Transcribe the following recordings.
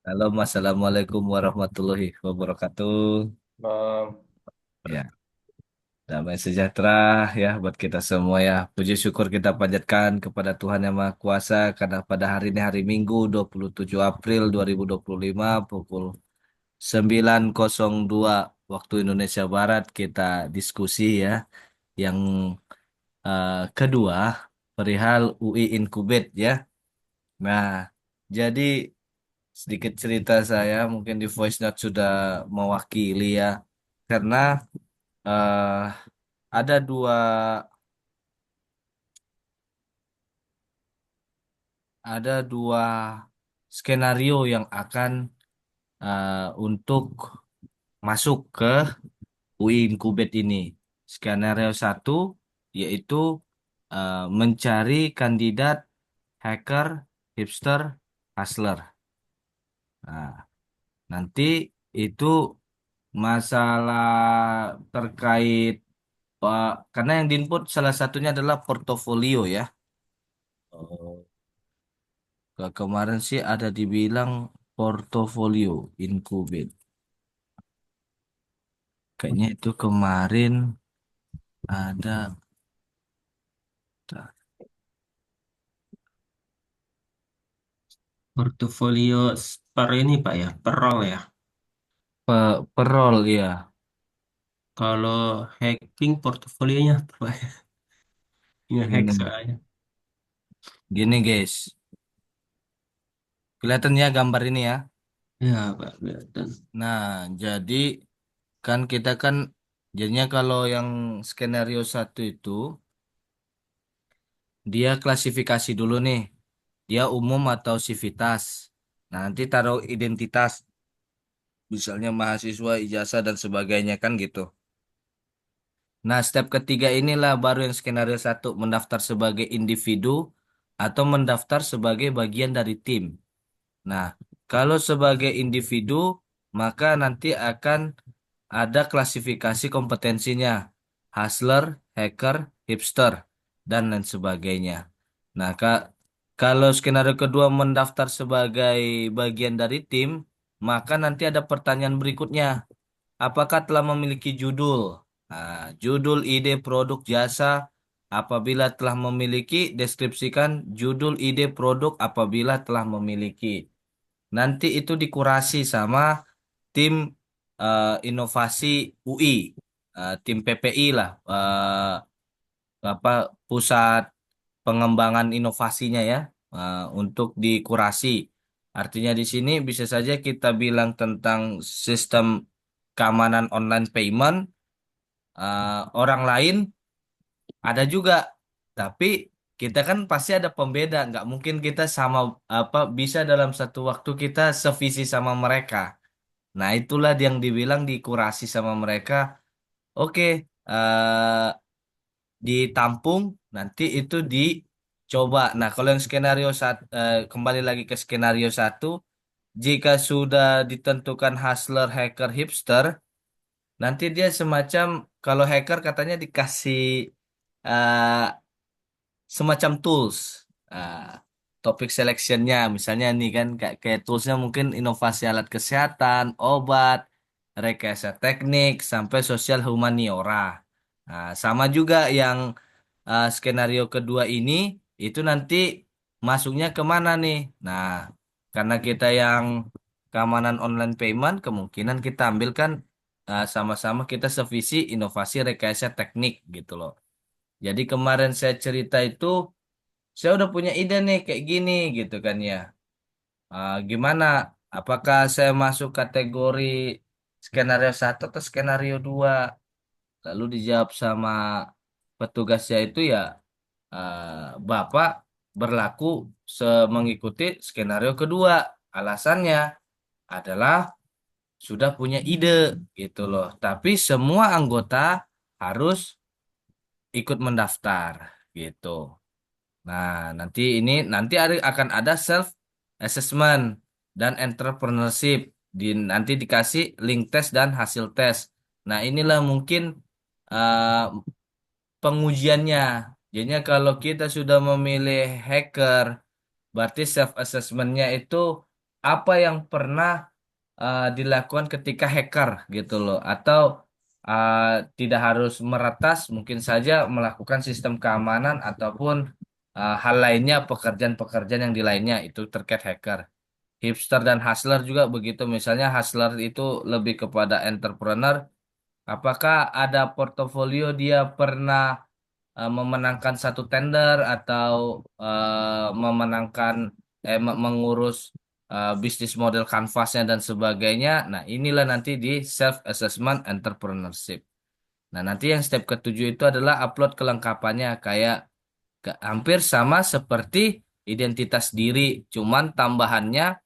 Halo, Assalamualaikum warahmatullahi wabarakatuh. Bang, Ya, damai sejahtera ya buat kita semua ya. Puji syukur kita panjatkan kepada Tuhan Yang Maha Kuasa karena pada hari ini hari Minggu 27 April 2025 pukul 9.02 waktu Indonesia Barat kita diskusi ya yang kedua perihal UI Incubate ya. Nah, jadi sedikit cerita saya mungkin di voice note sudah mewakili ya. Karena eh, ada dua skenario yang akan untuk masuk ke UI Incubate ini. Skenario satu yaitu mencari kandidat hacker, hipster, hustler. Nah, nanti itu masalah terkait karena yang diinput salah satunya adalah portofolio ya. Oh. Kemarin sih ada dibilang portofolio incubate. Kayaknya itu kemarin ada portofolio per ini Pak ya, per role ya. perol ya. Kalau hacking portofolionya apa Pak? Nge-hack Gini, soalnya. gini guys. Kelihatan ya gambar ini ya. Ya Pak, kelihatan. Nah, jadi kan kita kan jadinya kalau yang skenario satu itu dia klasifikasi dulu nih. Dia umum atau sivitas. Nah, nanti taruh identitas, misalnya mahasiswa, ijazah dan sebagainya kan gitu. Nah, step ketiga inilah baru yang skenario satu, mendaftar sebagai individu atau mendaftar sebagai bagian dari tim. Nah, kalau sebagai individu, maka nanti akan ada klasifikasi kompetensinya, hustler, hacker, hipster, dan lain sebagainya. Nah, kalau skenario kedua mendaftar sebagai bagian dari tim, maka nanti ada pertanyaan berikutnya. Apakah telah memiliki judul? Nah, judul, ide, produk, jasa. Apabila telah memiliki, deskripsikan judul, ide, produk apabila telah memiliki. Nanti itu dikurasi sama tim inovasi UI, tim PPI lah, apa pusat pengembangan inovasinya ya, untuk dikurasi. Artinya di sini bisa saja kita bilang tentang sistem keamanan online payment, orang lain ada juga, tapi kita kan pasti ada pembeda, nggak mungkin kita sama apa bisa dalam satu waktu kita sevisi sama mereka. Nah, itulah yang dibilang dikurasi sama mereka. Oke, ditampung, nanti itu dicoba. Nah, kalau yang skenario kembali lagi ke skenario satu, jika sudah ditentukan hustler, hacker, hipster, nanti dia semacam kalau hacker katanya dikasih eh, semacam tools. Nah, topik selectionnya misalnya nih kan kayak toolsnya mungkin inovasi alat kesehatan, obat, rekayasa teknik, sampai sosial humaniora. Nah, sama juga yang skenario kedua ini itu nanti masuknya kemana nih? Nah, karena kita yang keamanan online payment, kemungkinan kita ambilkan sama-sama kita sevisi inovasi rekayasa teknik gitu loh. Jadi kemarin saya cerita itu, saya udah punya ide nih kayak gini gitu kan ya. Gimana? Apakah saya masuk kategori skenario satu atau skenario dua? Lalu dijawab sama petugasnya itu ya, Bapak berlaku mengikuti skenario kedua. Alasannya adalah sudah punya ide gitu loh. Tapi semua anggota harus ikut mendaftar gitu. Nah, nanti akan ada self assessment dan entrepreneurship, nanti dikasih link tes dan hasil tes. Nah, inilah mungkin uh, pengujiannya. Jadinya kalau kita sudah memilih hacker, berarti self assessmentnya itu apa yang pernah dilakukan ketika hacker gitu loh, atau uh, tidak harus meretas, mungkin saja melakukan sistem keamanan ataupun hal lainnya, pekerjaan-pekerjaan yang di lainnya itu terkait hacker. Hipster dan hustler juga begitu. Misalnya hustler itu lebih kepada entrepreneur. Apakah ada portofolio dia pernah memenangkan satu tender atau memenangkan mengurus bisnis model kanvasnya dan sebagainya. Nah, inilah nanti di self assessment entrepreneurship. Nah, nanti yang step ketujuh itu adalah upload kelengkapannya kayak hampir sama seperti identitas diri, cuman tambahannya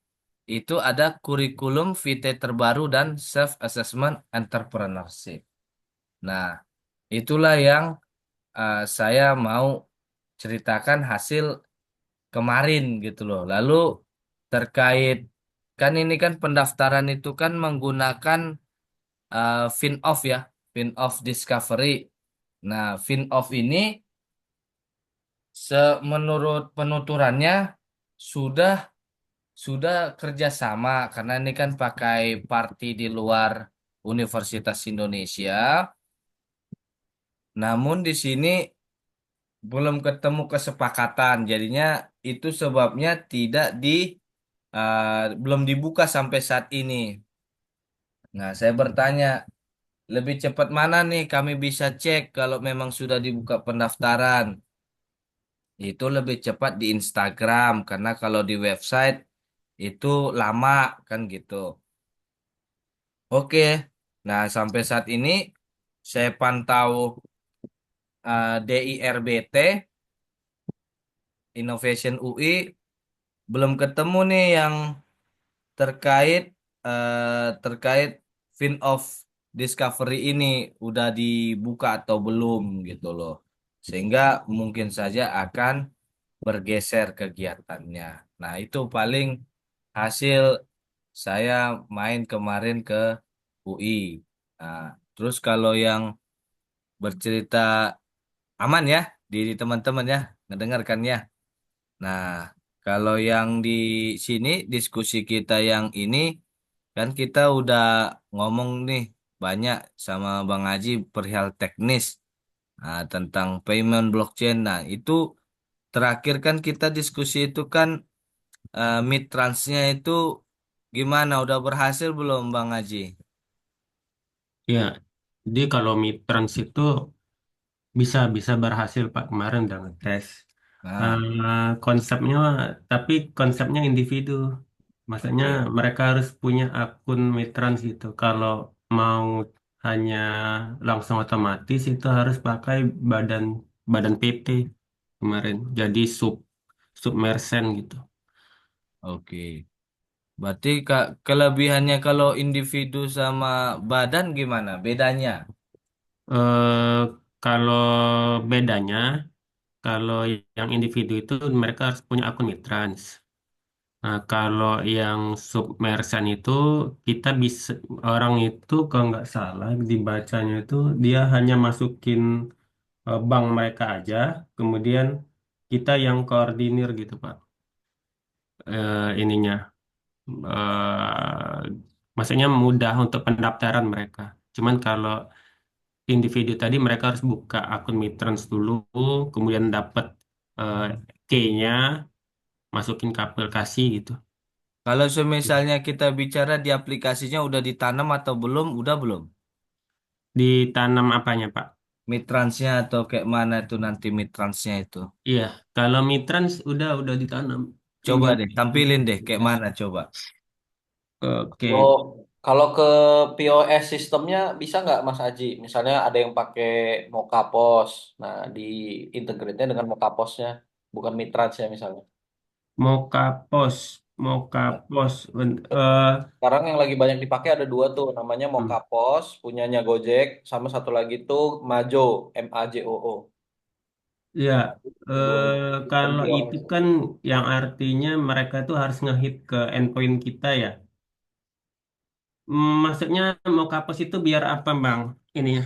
itu ada kurikulum vitae terbaru dan self assessment entrepreneurship. Nah, itulah yang saya mau ceritakan hasil kemarin gitu loh. Lalu terkait kan ini kan pendaftaran itu kan menggunakan FinOff ya, FinOff Discovery. Nah, FinOff ini menurut penuturannya sudah sudah kerjasama karena ini kan pakai party di luar Universitas Indonesia. Namun di sini belum ketemu kesepakatan. Jadinya itu sebabnya tidak belum dibuka sampai saat ini. Nah, saya bertanya, lebih cepat mana nih kami bisa cek kalau memang sudah dibuka pendaftaran? Itu lebih cepat di Instagram karena kalau di website itu lama kan gitu. Oke. Nah, sampai saat ini saya pantau DIRBT Innovation UI belum ketemu nih yang terkait terkait FinOff Discovery ini udah dibuka atau belum gitu loh. Sehingga mungkin saja akan bergeser kegiatannya. Nah, itu paling hasil saya main kemarin ke UI. Nah, terus kalau yang bercerita aman ya di teman-teman ya, ngedengarkan ya. Nah, kalau yang di sini diskusi kita yang ini kan kita udah ngomong nih banyak sama Bang Haji perihal teknis tentang payment blockchain. Nah, itu terakhir kan kita diskusi itu kan mid-transnya itu gimana? Udah berhasil belum Bang Haji? Ya, jadi kalau midterms itu bisa bisa berhasil Pak kemarin udah ngetes. Nah, Konsepnya, tapi konsepnya individu. Maksudnya oke. mereka harus punya akun Mitrans gitu. Kalau mau hanya langsung otomatis itu harus pakai badan badan PT kemarin. Jadi sub merchant gitu. Oke. Berarti kelebihannya kalau individu sama badan gimana? Bedanya? eh Kalau bedanya, kalau yang individu itu mereka harus punya akun Mitrans. Nah, kalau yang submersan itu kita bisa orang itu kalau nggak salah dibacanya itu dia hanya masukin bank mereka aja, kemudian kita yang koordinir gitu Pak. Ininya, maksudnya mudah untuk pendaftaran mereka. Cuman kalau individu tadi mereka harus buka akun Mitrans dulu, kemudian dapat eh, key-nya, masukin ke aplikasi gitu. Kalau semisalnya kita bicara di aplikasinya udah ditanam atau belum? Udah belum? Ditanam apanya Pak? Mitransnya atau kayak mana itu nanti mitransnya itu? Iya, kalau Mitrans udah ditanam, Coba tinggal deh, tampilin deh kayak mana coba. oke. Kalau kalau ke POS sistemnya bisa nggak Mas Aji? Misalnya ada yang pakai Mokapos, nah di integrate-nya dengan Mokaposnya, bukan Mitrans ya misalnya. Mokapos, Nah, Mokapos, sekarang yang lagi banyak dipakai ada dua tuh, namanya hmm, Mokapos, punyanya Gojek, sama satu lagi tuh Majo, MAJOO. ya. Dua sistem Kalau itu POS. kan yang artinya mereka itu harus ngehit ke endpoint kita ya. Maksudnya Mokapos itu biar apa Bang? Ini ya,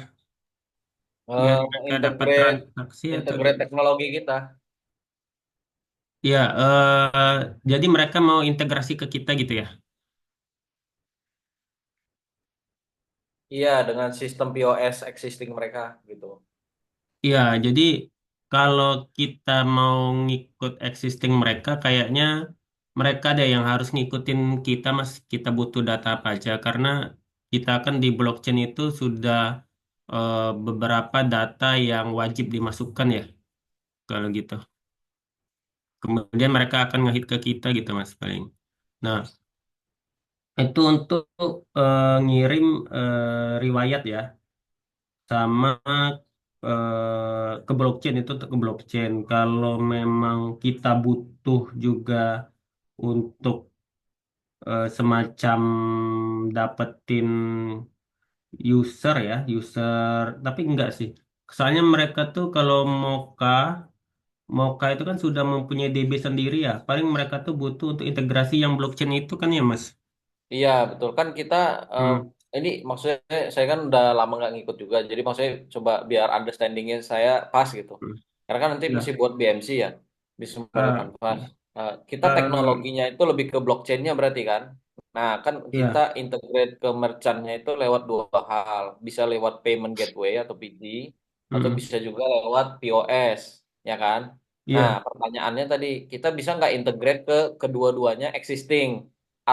biar mereka dapat Integrate transaksi atau integrate gimana? teknologi kita. Ya, jadi mereka mau integrasi ke kita gitu ya? Iya, dengan sistem POS existing mereka gitu. Iya, jadi kalau kita mau ngikut existing mereka, kayaknya mereka ada yang harus ngikutin kita, Mas. Kita butuh data apa aja, karena kita kan di blockchain itu sudah beberapa data yang wajib dimasukkan ya, kalau gitu. Kemudian mereka akan ngehit ke kita gitu, Mas, paling. Nah, itu untuk ngirim riwayat ya, sama ke blockchain itu untuk ke blockchain. Kalau memang kita butuh juga untuk semacam dapetin user, tapi enggak sih. Soalnya mereka tuh kalau Mocha itu kan sudah mempunyai DB sendiri ya. Paling mereka tuh butuh untuk integrasi yang blockchain itu kan ya, Mas. Iya, betul kan kita eh, Hmm. ini maksudnya saya kan udah lama nggak ngikut juga. Jadi maksudnya coba biar understandingnya saya pas gitu. Hmm. Karena kan nanti mesti Ya. buat BMC ya, Business Model Ah, Canvas. Kita kalau teknologinya itu lebih ke blockchainnya berarti kan. Nah, kan kita ya. integrate ke merchantnya itu lewat dua hal. Bisa lewat payment gateway atau PD, atau Hmm. bisa juga lewat POS, ya kan? Nah, Iya. pertanyaannya tadi, kita bisa nggak integrate ke kedua-duanya existing?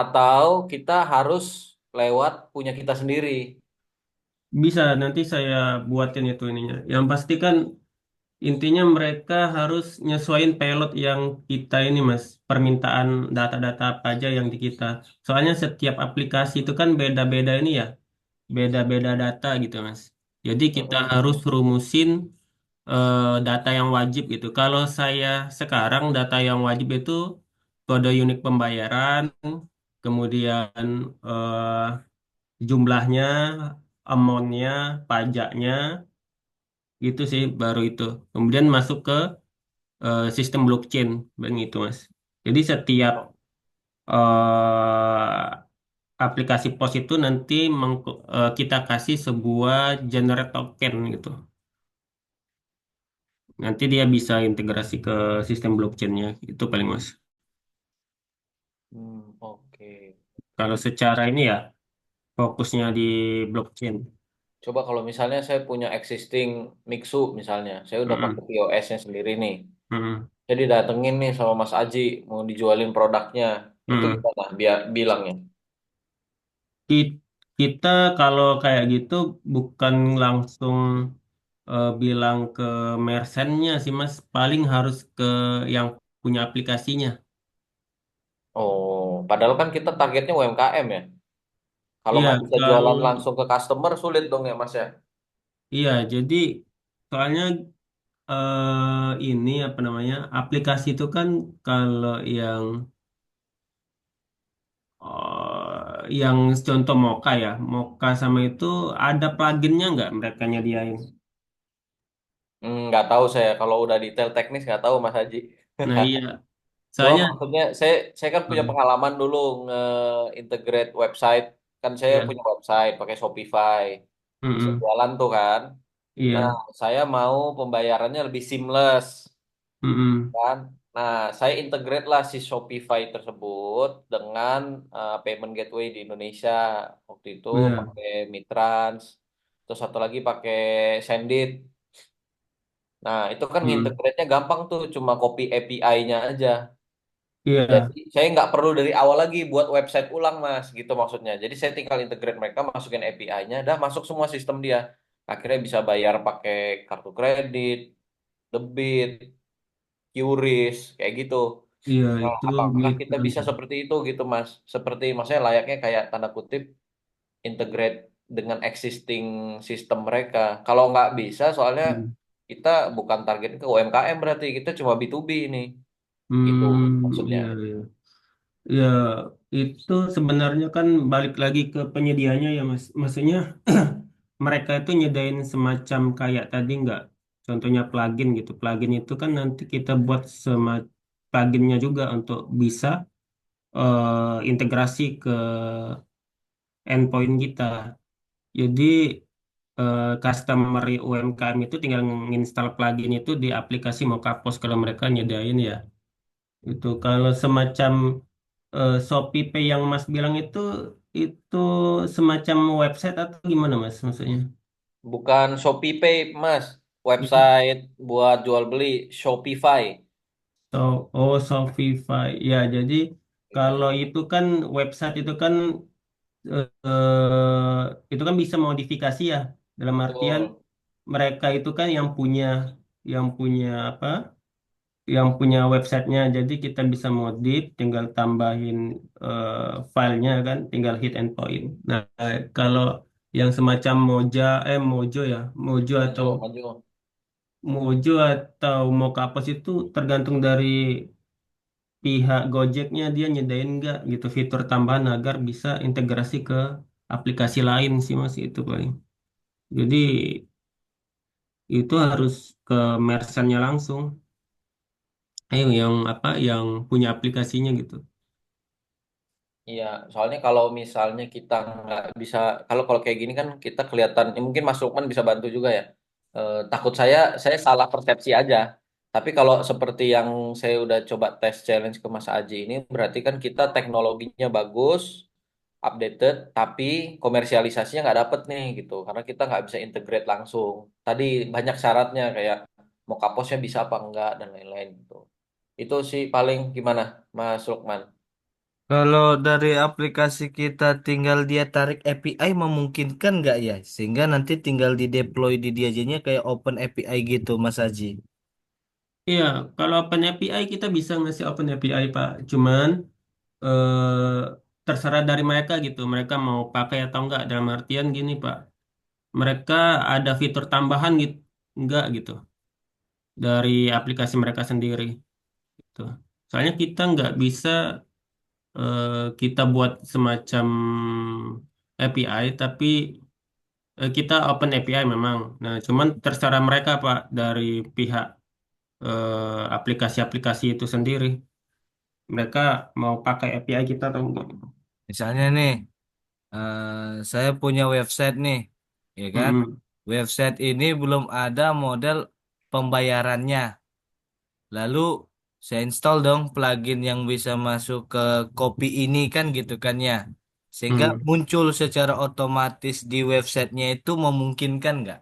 Atau kita harus lewat punya kita sendiri? Bisa, nanti saya buatin itu ininya. Yang pasti kan intinya mereka harus nyesuaiin payload yang kita ini, Mas. Permintaan data-data apa aja yang di kita. Soalnya setiap aplikasi itu kan beda-beda ini ya, beda-beda data gitu, Mas. Jadi kita Mm-mm. harus rumusin data yang wajib gitu. Kalau saya sekarang data yang wajib itu kode unik pembayaran, kemudian jumlahnya, amountnya, pajaknya, gitu sih baru itu. Kemudian masuk ke sistem blockchain, begitu Mas. Jadi setiap aplikasi pos itu nanti kita kasih sebuah generate token gitu. Nanti dia bisa integrasi ke sistem blockchainnya, itu paling Mas. Oke. Kalau secara ini ya fokusnya di blockchain. Coba kalau misalnya saya punya existing Mixu misalnya, saya udah pakai Mm-mm. POS-nya sendiri nih. Mm-mm. Jadi datengin nih sama Mas Aji mau dijualin produknya. Itu Mm-mm. gimana biar bilangnya? Ki- Kita kalau kayak gitu bukan langsung bilang ke merchantnya sih Mas, paling harus ke yang punya aplikasinya. Oh, padahal kan kita targetnya UMKM ya. Kalau Iya, nggak bisa kalau jualan langsung ke customer sulit dong ya Mas ya. iya jadi soalnya ini apa namanya aplikasi itu kan kalau yang contoh Mocha ya, Mocha sama itu ada pluginnya nggak mereka nyediain? Nggak tahu saya kalau udah detail teknis nggak tahu Mas Haji. Nah iya, Cuma soalnya maksudnya saya kan punya mm, pengalaman dulu nge-integrate website. Kan saya iya, punya website pakai Shopify. Bisa mm-mm, jualan tuh kan. Nah, iya, saya mau pembayarannya lebih seamless mm-mm, kan. Nah, saya integrate lah si Shopify tersebut dengan payment gateway di Indonesia. Waktu itu iya, pakai Mitrans. Terus satu lagi pakai Sendit. Nah, itu kan mm, ngintegrate-nya gampang tuh, cuma copy API-nya aja. iya, Jadi saya nggak perlu dari awal lagi buat website ulang mas, gitu maksudnya. Jadi saya tinggal integrate mereka, masukin API-nya, dah masuk semua sistem dia. Akhirnya bisa bayar pakai kartu kredit, debit, QRIS, kayak gitu. iya Nah, itu apakah kita Mitran. bisa seperti itu gitu mas? Seperti maksudnya layaknya kayak tanda kutip integrate dengan existing sistem mereka. Kalau nggak bisa, soalnya Mm. kita bukan target ke UMKM berarti kita cuma B2B ini, gitu maksudnya. Iya, iya. Ya, itu sebenarnya kan balik lagi ke penyedianya ya, Mas. Maksudnya mereka itu nyedain semacam kayak tadi nggak? Contohnya plugin gitu. Plugin itu kan nanti kita buat pluginnya juga untuk bisa integrasi ke endpoint kita. Jadi customer UMKM itu tinggal menginstal plugin itu di aplikasi Mokapost kalau mereka nyedain ya. Itu kalau semacam Shopee Pay yang Mas bilang itu semacam website atau gimana Mas maksudnya? Bukan Shopee Pay, Mas. Itu Website buat jual beli Shopify. so, oh Shopify. Ya, jadi kalau itu kan website itu kan bisa modifikasi ya. Dalam artian Betul. mereka itu kan yang punya apa? Yang punya websitenya. Jadi kita bisa modif, tinggal tambahin filenya kan, tinggal hit and point. Nah, kalau yang semacam Maju, maju. Mojo atau Mokapos itu tergantung dari pihak Gojeknya dia nyedain nggak gitu fitur tambahan agar bisa integrasi ke aplikasi lain sih Mas itu paling. Jadi itu harus ke merchantnya langsung. Ayo yang apa yang punya aplikasinya gitu. Iya, soalnya kalau misalnya kita nggak bisa, kalau kalau kayak gini kan kita kelihatan, ya mungkin Mas Lukman bisa bantu juga ya. Takut saya salah persepsi aja. Tapi kalau seperti yang saya udah coba tes challenge ke Mas Aji ini, berarti kan kita teknologinya bagus, updated, tapi komersialisasinya nggak dapet nih gitu, karena kita nggak bisa integrate langsung. Tadi banyak syaratnya kayak mau kaposnya bisa apa enggak dan lain-lain gitu. Itu sih paling gimana, Mas Lukman? Kalau dari aplikasi kita tinggal dia tarik API memungkinkan nggak ya? Sehingga nanti tinggal di deploy di dia jadinya kayak open API gitu Mas Haji. Iya, kalau Open API kita bisa ngasih Open API Pak. Cuman terserah dari mereka gitu. Mereka mau pakai atau enggak. Dalam artian gini Pak, mereka ada fitur tambahan gitu, enggak gitu dari aplikasi mereka sendiri. Gitu. Soalnya kita nggak bisa kita buat semacam API, tapi kita Open API memang. Nah, cuman terserah mereka Pak dari pihak aplikasi-aplikasi itu sendiri. Mereka mau pakai API kita atau enggak? Misalnya nih, saya punya website nih, ya kan? Mm-mm. Website ini belum ada model pembayarannya. Lalu saya install dong plugin yang bisa masuk ke kopi ini kan gitu kan ya. Sehingga Mm. muncul secara otomatis di websitenya itu memungkinkan nggak?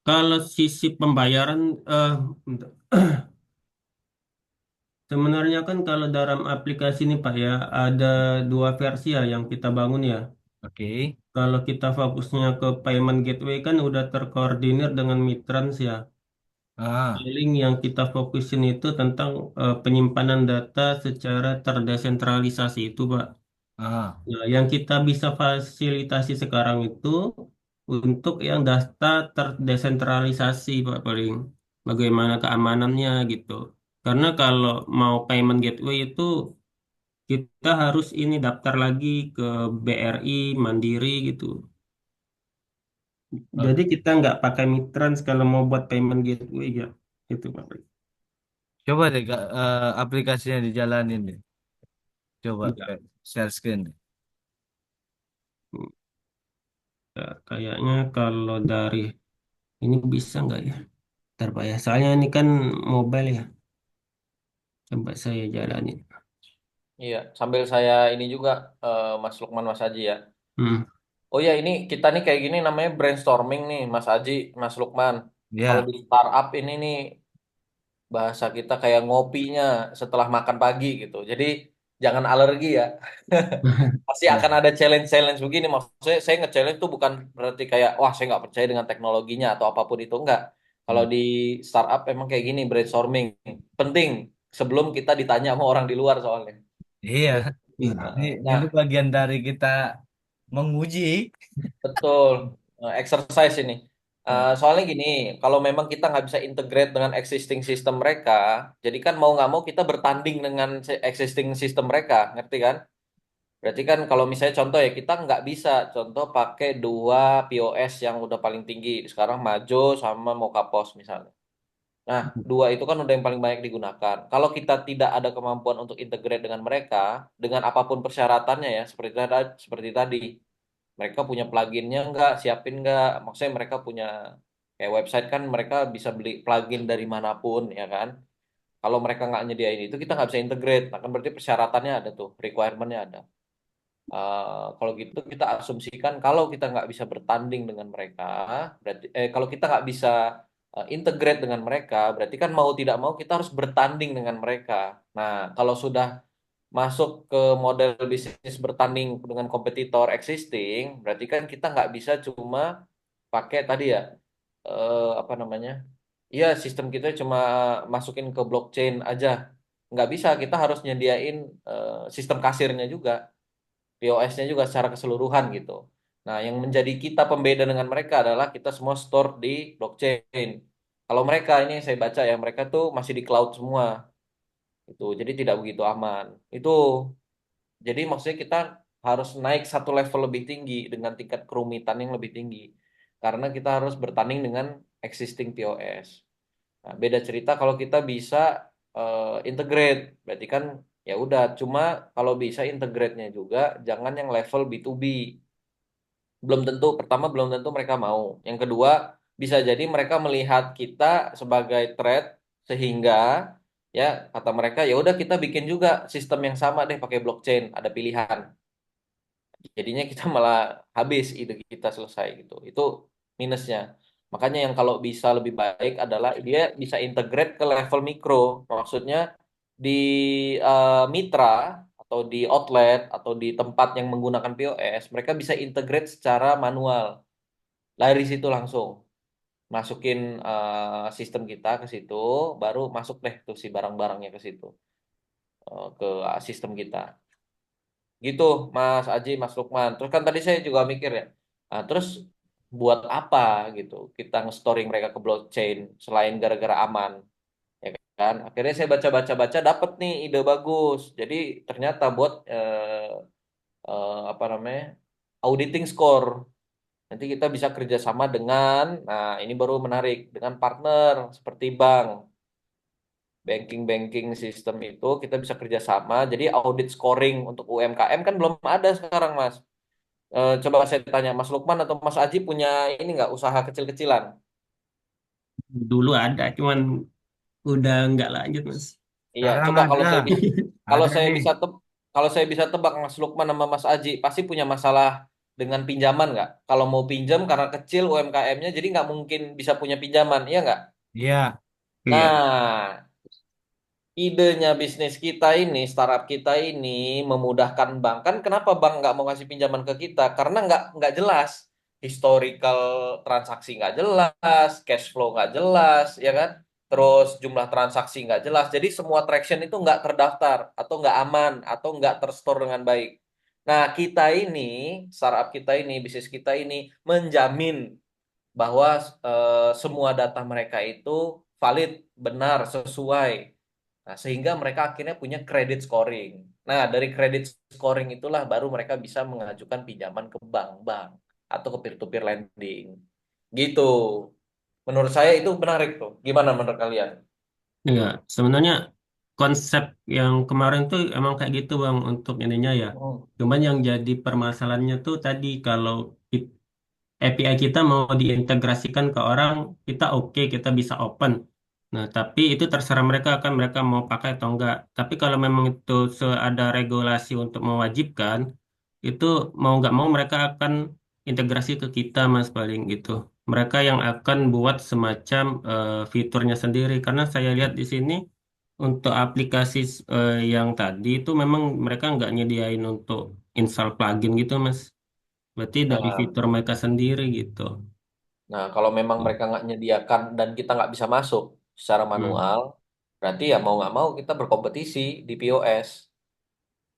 Kalau sisi pembayaran, bentar. Sebenarnya kan kalau dalam aplikasi ini Pak ya, ada dua versi ya yang kita bangun ya. Oke. Kalau kita fokusnya ke payment gateway kan udah terkoordinir dengan Mitrans ya. Ah, Paling yang kita fokusin itu tentang penyimpanan data secara terdesentralisasi itu Pak. ah. Nah, yang kita bisa fasilitasi sekarang itu untuk yang data terdesentralisasi, Pak, paling bagaimana keamanannya gitu. Karena kalau mau payment gateway itu kita harus ini daftar lagi ke BRI, Mandiri gitu. Jadi Oke. kita nggak pakai Mitrans kalau mau buat payment gateway ya. Itu, Pak. Coba deh Kak, aplikasinya dijalanin deh. Coba Enggak. share screen deh. Enggak. Kayaknya kalau dari ini bisa nggak ya? Ntar, Pak ya. Soalnya ini kan mobile ya. Coba saya jalanin. Iya, sambil saya ini juga Mas Lukman, Mas Aji ya. Hmm. Oh ya, ini kita nih kayak gini namanya brainstorming nih, Mas Aji, Mas Lukman. Kalau Ya. di startup ini nih bahasa kita kayak ngopinya setelah makan pagi gitu. Jadi jangan alergi ya. Pasti Ya. akan ada challenge-challenge begini. Maksudnya saya nge-challenge tuh bukan berarti kayak wah saya nggak percaya dengan teknologinya atau apapun itu enggak. Kalau Hmm. di startup emang kayak gini brainstorming penting sebelum kita ditanya sama orang di luar soalnya. Iya. Ini, Nah, ini bagian dari kita menguji. betul. Exercise ini. Nah, Soalnya gini, kalau memang kita nggak bisa integrate dengan existing sistem mereka, jadi kan mau nggak mau kita bertanding dengan existing sistem mereka, ngerti kan? Berarti kan kalau misalnya contoh ya, kita nggak bisa contoh pakai dua POS yang udah paling tinggi. Sekarang Majo sama Mokapos misalnya. Nah, dua itu kan udah yang paling banyak digunakan. Kalau kita tidak ada kemampuan untuk integrate dengan mereka, dengan apapun persyaratannya ya, seperti tadi, mereka punya pluginnya nggak, siapin nggak, maksudnya mereka punya kayak website kan mereka bisa beli plugin dari manapun ya kan. Kalau mereka nggak nyediain itu, kita nggak bisa integrate. Nah, kan berarti persyaratannya ada tuh, requirement-nya ada. Kalau gitu kita asumsikan kalau kita nggak bisa bertanding dengan mereka, berarti kalau kita nggak bisa integrate dengan mereka, berarti kan mau tidak mau kita harus bertanding dengan mereka. Nah, kalau sudah masuk ke model bisnis bertanding dengan kompetitor existing, berarti kan kita nggak bisa cuma pakai tadi ya, apa namanya? Iya, sistem kita cuma masukin ke blockchain aja. Nggak bisa, kita harus nyediain sistem kasirnya juga. POS-nya juga secara keseluruhan gitu. Nah, yang menjadi kita pembeda dengan mereka adalah kita semua store di blockchain. Kalau mereka ini saya baca ya, mereka tuh masih di cloud semua. Itu jadi tidak begitu aman. Itu jadi maksudnya kita harus naik satu level lebih tinggi dengan tingkat kerumitan yang lebih tinggi. Karena kita harus bertanding dengan existing POS. Nah, beda cerita kalau kita bisa integrate, berarti kan ya udah. Cuma kalau bisa integrate-nya juga jangan yang level B2B. Belum tentu, pertama belum tentu mereka mau. Yang kedua, bisa jadi mereka melihat kita sebagai threat sehingga ya kata mereka ya udah kita bikin juga sistem yang sama deh pakai blockchain, ada pilihan. Jadinya kita malah habis ide kita selesai gitu. Itu minusnya. Makanya yang kalau bisa lebih baik adalah dia bisa integrate ke level mikro. Maksudnya di mitra atau di outlet atau di tempat yang menggunakan POS, mereka bisa integrate secara manual. Dari situ langsung masukin sistem kita ke situ, baru masuk deh tuh si barang-barangnya ke situ, ke sistem kita. Gitu, Mas Aji, Mas Lukman. Terus kan tadi saya juga mikir ya, terus buat apa gitu kita nge-storing mereka ke blockchain selain gara-gara aman, ya kan? Akhirnya saya baca-baca-baca dapet nih ide bagus. Jadi ternyata buat apa namanya auditing score. Nanti kita bisa kerjasama dengan, nah ini baru menarik, dengan partner seperti bank, banking sistem itu kita bisa kerjasama. Jadi audit scoring untuk UMKM kan belum ada sekarang, Mas. Coba saya tanya Mas Lukman atau Mas Aji punya ini nggak usaha kecil-kecilan? Dulu ada, cuman udah nggak lanjut, Mas. Iya, Sekarang coba ada, kalau ada saya nih. bisa kalau saya bisa tebak Mas Lukman sama Mas Aji pasti punya masalah dengan pinjaman nggak? Kalau mau pinjam karena kecil UMKM-nya jadi nggak mungkin bisa punya pinjaman, iya nggak? Iya, Iya. Nah, idenya bisnis kita ini, startup kita ini memudahkan bank. Kan kenapa bank nggak mau ngasih pinjaman ke kita? Karena nggak jelas. Historical transaksi nggak jelas, cash flow nggak jelas, ya kan? Terus jumlah transaksi nggak jelas. Jadi semua transaction itu nggak terdaftar, atau nggak aman, atau nggak terstore dengan baik. Nah, kita ini, startup kita ini, bisnis kita ini menjamin bahwa semua data mereka itu valid, benar, sesuai. Nah, sehingga mereka akhirnya punya credit scoring. Nah, dari credit scoring itulah baru mereka bisa mengajukan pinjaman ke bank-bank atau ke peer-to-peer lending. Gitu. Menurut saya itu menarik tuh. Gimana menurut kalian? Iya, sebenarnya konsep yang kemarin tuh emang kayak gitu Bang untuk ininya ya. Hmm. Cuman yang jadi permasalahannya tuh tadi kalau API kita mau diintegrasikan ke orang, kita oke, kita bisa open. Nah, tapi itu terserah mereka kan mereka mau pakai atau enggak. Tapi kalau memang itu ada regulasi untuk mewajibkan, itu mau nggak mau mereka akan integrasi ke kita Mas paling gitu. Mereka yang akan buat semacam fiturnya sendiri. Karena saya lihat di sini untuk aplikasi yang tadi itu memang mereka nggak nyediain untuk install plugin gitu Mas. Berarti dari Nah, fitur mereka sendiri gitu. nah, kalau memang mereka nggak nyediakan dan kita nggak bisa masuk secara Hmm. manual, berarti ya mau nggak mau kita berkompetisi di POS.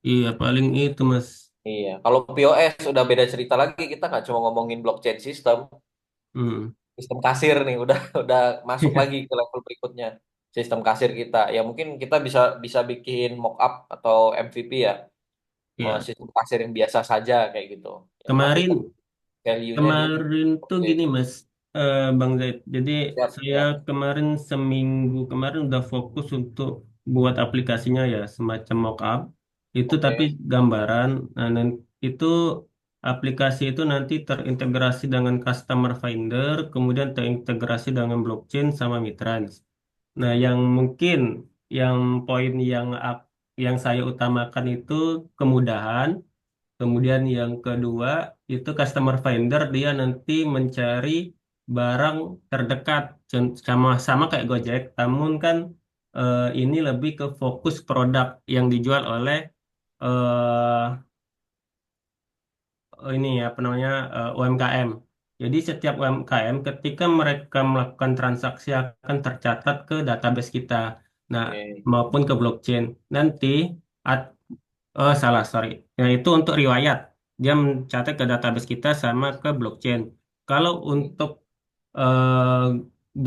Iya, paling itu, Mas. Iya, kalau POS udah beda cerita lagi. Kita nggak cuma ngomongin blockchain sistem, Hmm. sistem kasir nih udah udah masuk lagi ke level berikutnya. Sistem kasir kita. Ya mungkin kita bisa bisa bikin mock-up atau MVP ya, Iya. sistem kasir yang biasa saja kayak gitu. Yang nanti Kemarin value-nya di Kemarin tuh blockchain. gini Mas, Bang Zaid. Jadi Siap, saya ya. kemarin seminggu kemarin udah fokus untuk buat aplikasinya ya, semacam mockup. Itu tapi Oke. gambaran. Nah, itu aplikasi itu nanti terintegrasi dengan Customer Finder, kemudian terintegrasi dengan blockchain sama Mitrans. Nah, yang mungkin yang poin yang saya utamakan itu kemudahan. Kemudian yang kedua itu customer finder, dia nanti mencari barang terdekat sama sama kayak Gojek, namun kan ini lebih ke fokus produk yang dijual oleh eh, ini apa namanya UMKM. Jadi setiap UMKM ketika mereka melakukan transaksi akan tercatat ke database kita. Nah, Oke. maupun ke blockchain. Nanti at- oh salah, sorry. Nah, itu untuk riwayat. Dia mencatat ke database kita sama ke blockchain. Kalau Hmm. untuk eh,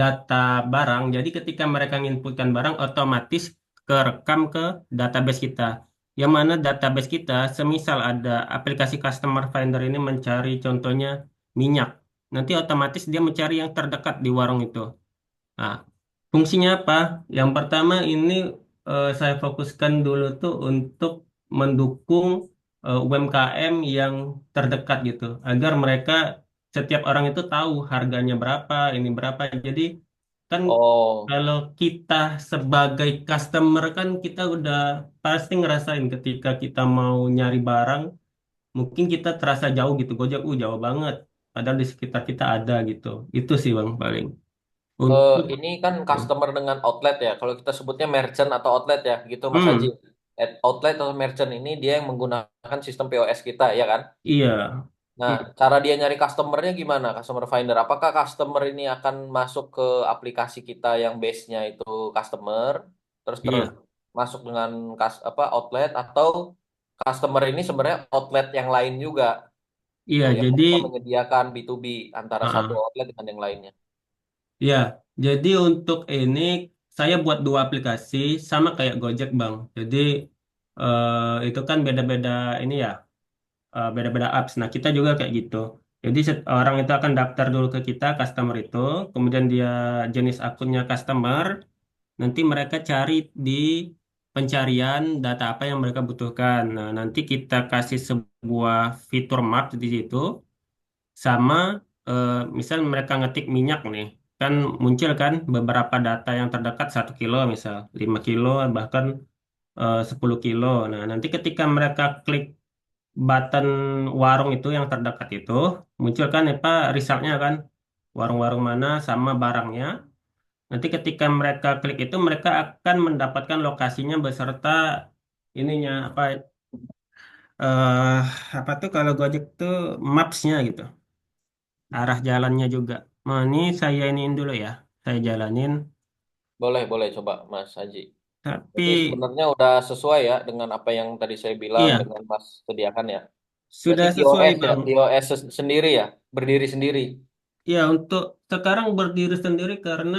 data barang, jadi ketika mereka menginputkan barang, otomatis kerekam ke database kita. Yang mana database kita, semisal ada aplikasi Customer Finder ini mencari contohnya minyak, nanti otomatis dia mencari yang terdekat di warung itu. Nah, fungsinya apa? Yang pertama ini saya fokuskan dulu tuh untuk mendukung UMKM yang terdekat gitu, agar mereka setiap orang itu tahu harganya berapa, ini berapa. Jadi kan Oh, kalau kita sebagai customer kan kita udah pasti ngerasain ketika kita mau nyari barang, mungkin kita terasa jauh gitu, Gojek, jauh banget. Padahal di sekitar kita ada gitu. Itu sih bang paling. Untuk ini kan customer dengan outlet ya. Kalau kita sebutnya merchant atau outlet ya, gitu Mas Haji. Hmm, Outlet atau merchant ini dia yang menggunakan sistem POS kita, ya kan? iya, Nah, hmm, cara dia nyari customernya gimana? Customer finder. Apakah customer ini akan masuk ke aplikasi kita yang base-nya itu customer, terus iya, masuk dengan apa outlet, atau customer ini sebenarnya outlet yang lain juga, iya. gitu, yang Jadi, mereka menyediakan B2B antara satu uh-uh. outlet dengan yang lainnya. Ya, jadi untuk ini saya buat dua aplikasi sama kayak Gojek, Bang. Jadi itu kan beda-beda ini ya, beda-beda apps. Nah, kita juga kayak gitu. Jadi orang itu akan daftar dulu ke kita, customer itu, kemudian dia jenis akunnya customer, nanti mereka cari di pencarian data apa yang mereka butuhkan. Nah, nanti kita kasih sebuah fitur map di situ. Sama misal mereka ngetik minyak nih, kan muncul kan beberapa data yang terdekat 1 kilo misal, 5 kilo, bahkan 10 kilo. Nah, nanti ketika mereka klik button warung itu yang terdekat itu, muncul kan apa resultnya kan, warung-warung mana sama barangnya. Nanti ketika mereka klik itu, mereka akan mendapatkan lokasinya beserta ininya eh apa tuh kalau Gojek tuh maps-nya gitu, arah jalannya juga. Nah, ini saya iniin dulu ya. Saya jalanin. Boleh, boleh coba Mas Haji. Tapi Jadi sebenarnya udah sesuai ya dengan apa yang tadi saya bilang iya, dengan Mas sediakan ya. Berarti sudah sesuai POS ya, Bang. POS sendiri ya, berdiri sendiri. Ya, untuk sekarang berdiri sendiri karena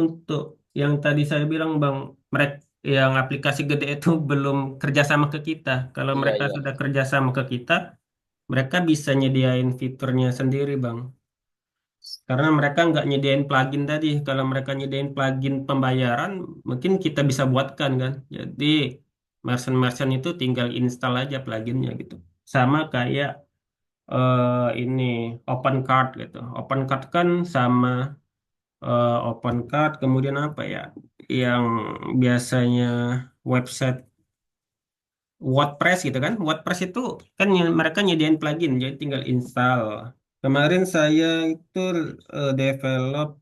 untuk yang tadi saya bilang Bang, mereka yang aplikasi gede itu belum kerjasama ke kita. Kalau Iya, mereka iya. sudah kerjasama ke kita, mereka bisa nyediain fiturnya sendiri Bang. Karena mereka nggak nyediain plugin tadi. Kalau mereka nyediain plugin pembayaran, mungkin kita bisa buatkan kan. Jadi merchant-merchant itu tinggal install aja pluginnya gitu. Sama kayak ini open card gitu. Open card kan sama open card. Kemudian apa ya? Yang biasanya website WordPress gitu kan. WordPress itu kan mereka nyediain plugin, jadi tinggal install. Kemarin saya itu develop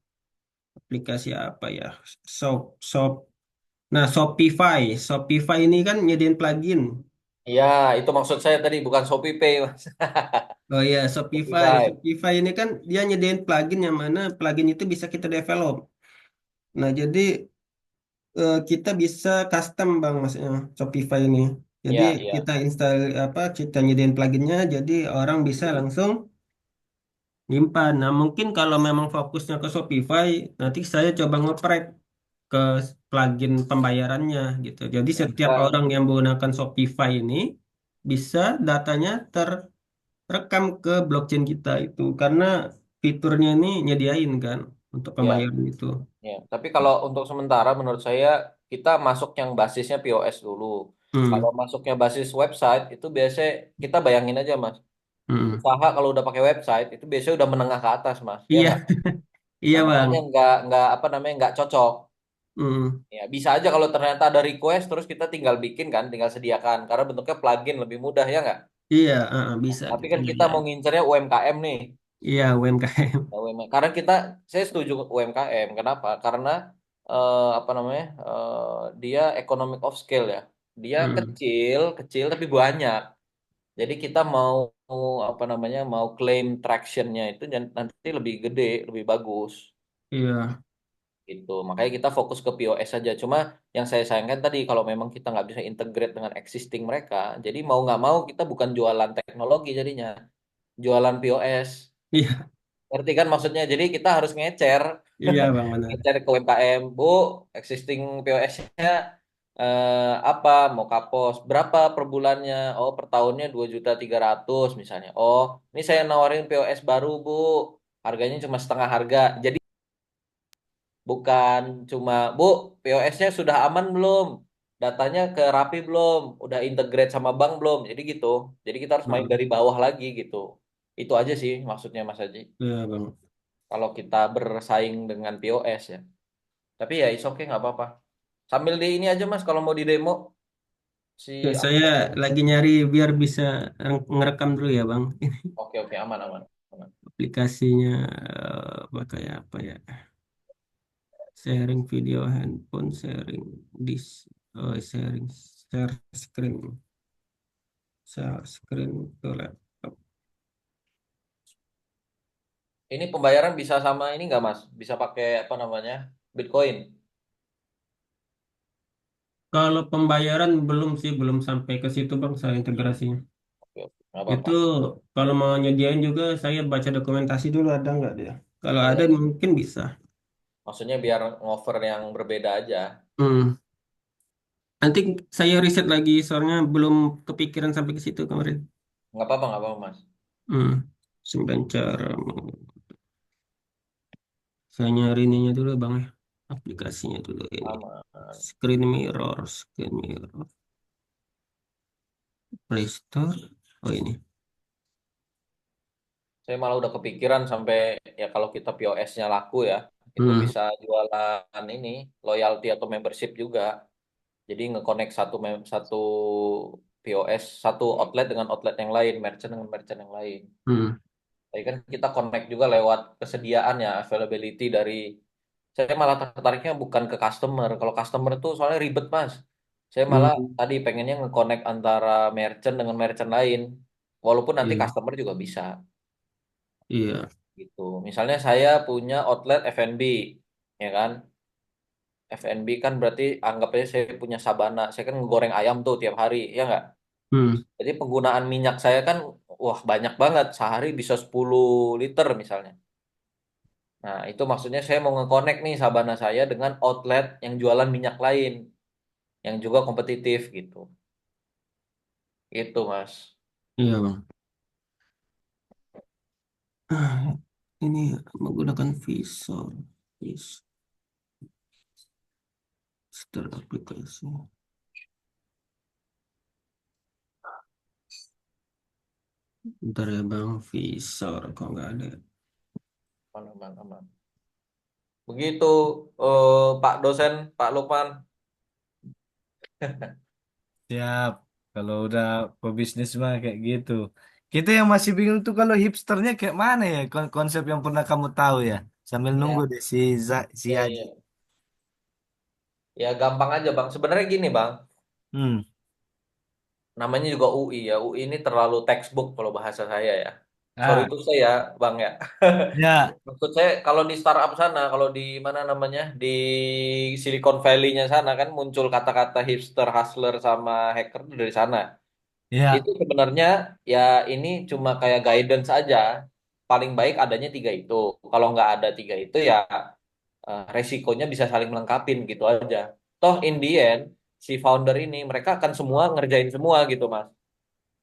aplikasi apa ya? Shop, Shop. Nah, Shopify. Shopify ini kan nyediain plugin. Iya, itu maksud saya tadi bukan Shopee Pay, Mas. Oh iya, Shopify. Shopify. Shopify ini kan dia nyediain plugin yang mana plugin itu bisa kita develop. Nah, jadi kita bisa custom Bang maksudnya Shopify ini. Jadi Iya, iya. kita install apa kita nyediain pluginnya jadi orang bisa langsung nyimpan. Nah, mungkin kalau memang fokusnya ke Shopify, nanti saya coba ngeprek ke plugin pembayarannya gitu. Jadi setiap Bisa. orang yang menggunakan Shopify ini bisa datanya terekam ke blockchain kita itu karena fiturnya ini nyediain kan untuk Ya, pembayaran itu. ya. Tapi kalau untuk sementara menurut saya kita masuk yang basisnya POS dulu. Kalau Hmm, masuknya basis website itu biasanya kita bayangin aja, Mas. hmm. Usaha kalau udah pakai website itu biasanya udah menengah ke atas, Mas. Ya Iya, nggak? iya Nah, Bang. makanya nggak apa namanya nggak cocok. Hmm. Ya, bisa aja kalau ternyata ada request terus kita tinggal bikin kan, tinggal sediakan karena bentuknya plugin lebih mudah ya nggak? Iya, bisa Tapi kita kan kita mau nyediain. ngincernya UMKM nih. Iya, UMKM. Nah, Karena saya setuju UMKM. Kenapa? Karena apa namanya? Dia economic of scale ya. Dia Hmm. kecil, kecil tapi banyak. Jadi kita mau apa namanya? Mau claim tractionnya itu nanti lebih gede, lebih bagus. Iya, Gitu. Makanya kita fokus ke POS saja. Cuma yang saya sayangkan tadi kalau memang kita nggak bisa integrate dengan existing mereka, jadi mau nggak mau kita bukan jualan teknologi jadinya, jualan POS. iya, Ngerti kan maksudnya? Jadi kita harus ngecer, iya Bang benar. ngecer ke UMKM, Bu, existing POS-nya apa? Mau kapos berapa per bulannya? Oh, per tahunnya 2.300.000 misalnya. Oh, ini saya nawarin POS baru, Bu. Harganya cuma setengah harga. Jadi bukan cuma, Bu, POS-nya sudah aman belum? Datanya ke Rapi belum? Udah integrate sama bank belum? Jadi gitu. Jadi kita harus main Hmm. dari bawah lagi gitu. Itu aja sih maksudnya Mas Haji. Iya Bang. Kalau kita bersaing dengan POS ya. Tapi ya is okay nggak apa-apa. Sambil di ini aja Mas kalau mau di demo Ya, si saya aplikasi. lagi nyari biar bisa ngerekam dulu ya Bang. Oke oke aman aman. Aman. Aplikasinya pakai apa ya? Sharing video handphone, sharing dis, sharing share screen, share screen ke laptop. Ini pembayaran bisa sama ini nggak Mas? Bisa pakai apa namanya? Bitcoin. Kalau pembayaran belum sih, belum sampai ke situ Bang, saya integrasinya. Oke oke nggak Itu apa-apa. kalau mau nyediain juga saya baca dokumentasi dulu ada nggak dia. Kalau ada Iya. mungkin bisa. Maksudnya biar ngover yang berbeda aja. Hmm. Nanti saya riset lagi, soalnya belum kepikiran sampai ke situ kemarin. Nggak apa-apa Mas. Hmm. 9 cara. Saya nyari ininya dulu Bang ya. Aplikasinya dulu ini. Aman. Screen mirror, Play Store. Oh ini. Saya malah udah kepikiran sampai ya kalau kita POS-nya laku ya, itu Hmm. bisa jualan ini loyalty atau membership juga. Jadi nge-connect satu POS, satu outlet dengan outlet yang lain, merchant dengan merchant yang lain. Hmm. Jadi kan kita connect juga lewat kesediaan ya, availability dari. Saya malah tertariknya bukan ke customer. Kalau customer tuh soalnya ribet Mas. Saya malah Hmm. tadi pengennya nge-connect antara merchant dengan merchant lain. Walaupun nanti Iya. customer juga bisa. Iya. Gitu. Misalnya saya punya outlet F&B, ya kan? F&B kan berarti anggap aja saya punya sabana. Saya kan ngegoreng ayam tuh tiap hari, ya nggak? Hmm. Jadi penggunaan minyak saya kan, wah banyak banget. Sehari bisa 10 liter misalnya. Nah, itu maksudnya saya mau nge-connect nih sabana saya dengan outlet yang jualan minyak lain, yang juga kompetitif gitu. Itu, Mas. Iya Bang. Ah, ini menggunakan visor. Visor aplikasi. Bentar ya Bang, visor kok nggak ada. Aman, aman, aman. Begitu, Pak dosen, Pak Lukman. Siap. Kalau udah pebisnis mah kayak gitu. Kita yang masih bingung tuh kalau hipsternya kayak mana ya konsep yang pernah kamu tahu ya. Sambil nunggu Ya, deh si ya, Aji. ya. Ya gampang aja, Bang. Sebenarnya gini, Bang. Hmm. Namanya juga UI ya. UI ini terlalu textbook kalau bahasa saya ya. Sorry Ah, itu saya, Bang ya. ya, Maksud saya kalau di startup sana, kalau di mana namanya, di Silicon Valley-nya sana kan muncul kata-kata hipster, hustler sama hacker itu dari sana. ya, Itu sebenarnya ya ini cuma kayak guidance aja. Paling baik adanya tiga itu. Kalau nggak ada tiga itu ya resikonya bisa saling melengkapin gitu aja. Toh in the end si founder ini mereka akan semua ngerjain semua gitu Mas.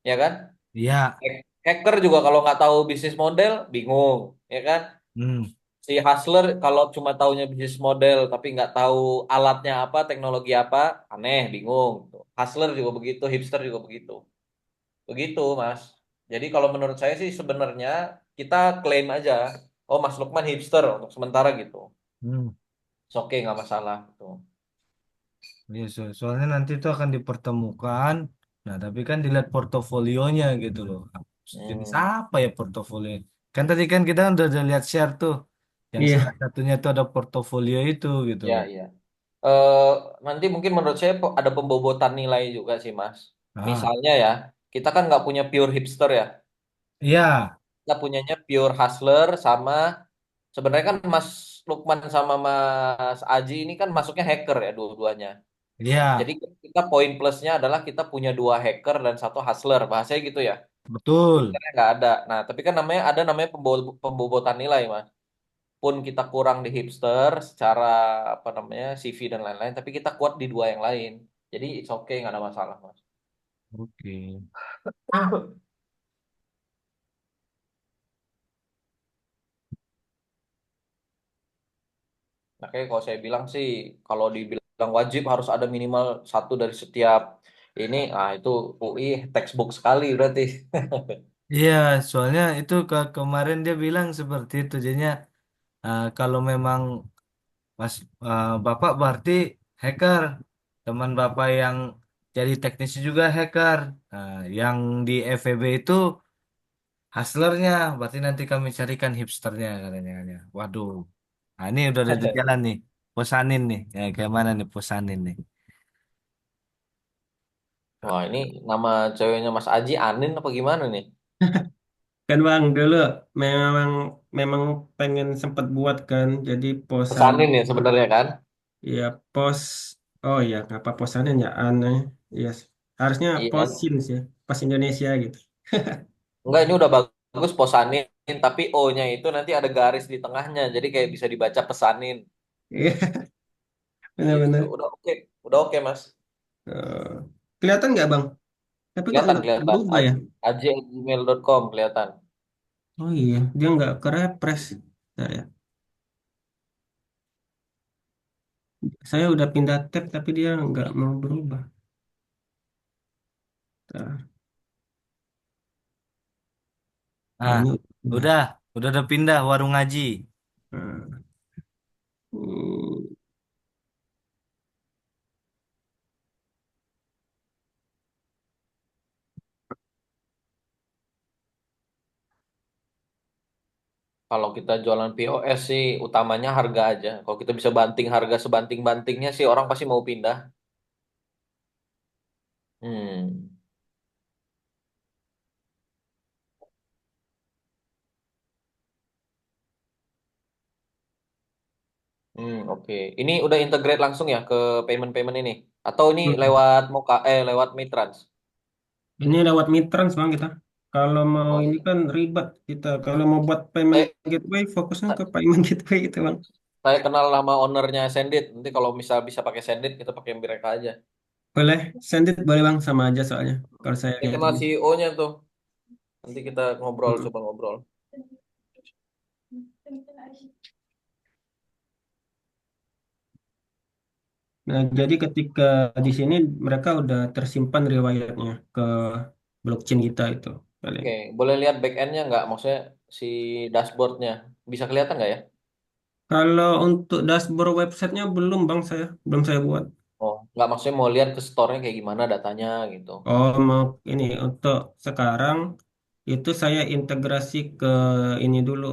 Ya kan? ya. Hacker juga kalau nggak tahu bisnis model bingung, ya kan? Hmm. Si hustler kalau cuma taunya bisnis model tapi nggak tahu alatnya apa, teknologi apa, aneh, bingung. Hustler juga begitu, hipster juga begitu. Begitu, Mas. Jadi kalau menurut saya sih sebenarnya kita klaim aja, oh Mas Lukman hipster untuk sementara gitu. Hmm. Oke, nggak masalah. Tuh. Iya, soalnya nanti itu akan dipertemukan. Nah, tapi kan dilihat portofolionya gitu loh. Jenis Hmm, apa ya portofolio? Kan tadi kan kita udah lihat share tuh. Yang salah Iya. satunya itu ada portofolio itu gitu ya, loh. ya. Eh, Nanti mungkin menurut saya ada pembobotan nilai juga sih, Mas. Ah, Misalnya ya, kita kan nggak punya pure hipster ya. iya, Kita punyanya pure hustler sama sebenarnya kan Mas Lukman sama Mas Aji ini kan masuknya hacker ya dua-duanya. Jadi iya, kita poin plusnya adalah kita punya dua hacker dan satu hustler. Bahasanya gitu ya. betul. Hipsternya nggak ada. Nah, tapi kan namanya pembobotan nilai, Mas. Pun kita kurang di hipster secara apa namanya CV dan lain-lain, tapi kita kuat di dua yang lain. Jadi it's okay, nggak ada masalah, Mas. Oke. Makanya kalau saya bilang sih, kalau dibilang wajib harus ada minimal satu dari setiap ini, itu UI textbook sekali berarti. Iya, soalnya itu kemarin dia bilang seperti itu. Jadinya kalau memang Mas Bapak berarti hacker, teman Bapak yang jadi teknisi juga hacker. Nah, yang di FEB itu hustlernya, berarti nanti kami carikan hipsternya katanya kan ya. Waduh, nah, ini udah di jalan nih, posanin nih, ya kayak mana nih posanin nih. Wah, ini nama ceweknya Mas Aji Anin apa gimana nih? Kan Bang dulu memang memang pengen sempat buat kan. Jadi posan Pesanin ya sebenarnya kan? ya pos oh ya apa posannya ya aneh. Iya. Harusnya Iya. posin sih. Pos Indonesia gitu. Enggak, ini udah bagus Posanin, tapi O-nya itu nanti ada garis di tengahnya, jadi kayak bisa dibaca pesanin. Iya, Gitu. benar-benar. Udah oke Mas. Eh, kelihatan nggak Bang? Tapi kok Kelihatan nggak kelihatan. berubah ya? aji@gmail.com kelihatan. Oh iya, dia nggak ke refresh. Bentar ya. Saya udah pindah tab tapi dia nggak mau berubah. Bentar. Oh Nah, ini udah, udah. udah pindah warung ngaji. Nah, hmm, Kalau kita jualan POS sih utamanya harga aja. Kalau kita bisa banting harga sebanting-bantingnya sih orang pasti mau pindah. Hmm. Oke. Ini udah integrate langsung ya ke payment-payment ini? Atau ini hmm. lewat lewat Mitrans? Ini lewat Mitrans Bang kita. Kalau mau Oh ini iya. kan ribet kita. Kalau mau buat payment Saya, gateway, fokusnya ke payment gateway gitu Bang. saya kenal nama ownernya Sendit. Nanti kalau misal bisa pakai Sendit, kita pakai mereka aja. Boleh, send it boleh Bang sama aja soalnya. Kalau saya Saya kayak kenal gini. CEO-nya tuh. Nanti kita ngobrol, Hmm. coba ngobrol. Nah, jadi ketika di sini mereka udah tersimpan riwayatnya ke blockchain kita itu. Paling. Oke, boleh lihat back end-nya nggak? Maksudnya si dashboard-nya. Bisa kelihatan nggak ya? Kalau untuk dashboard websitenya belum Bang belum saya buat. Oh, nggak maksudnya mau lihat ke store-nya kayak gimana datanya gitu. Oh, mau ini untuk sekarang itu saya integrasi ke ini dulu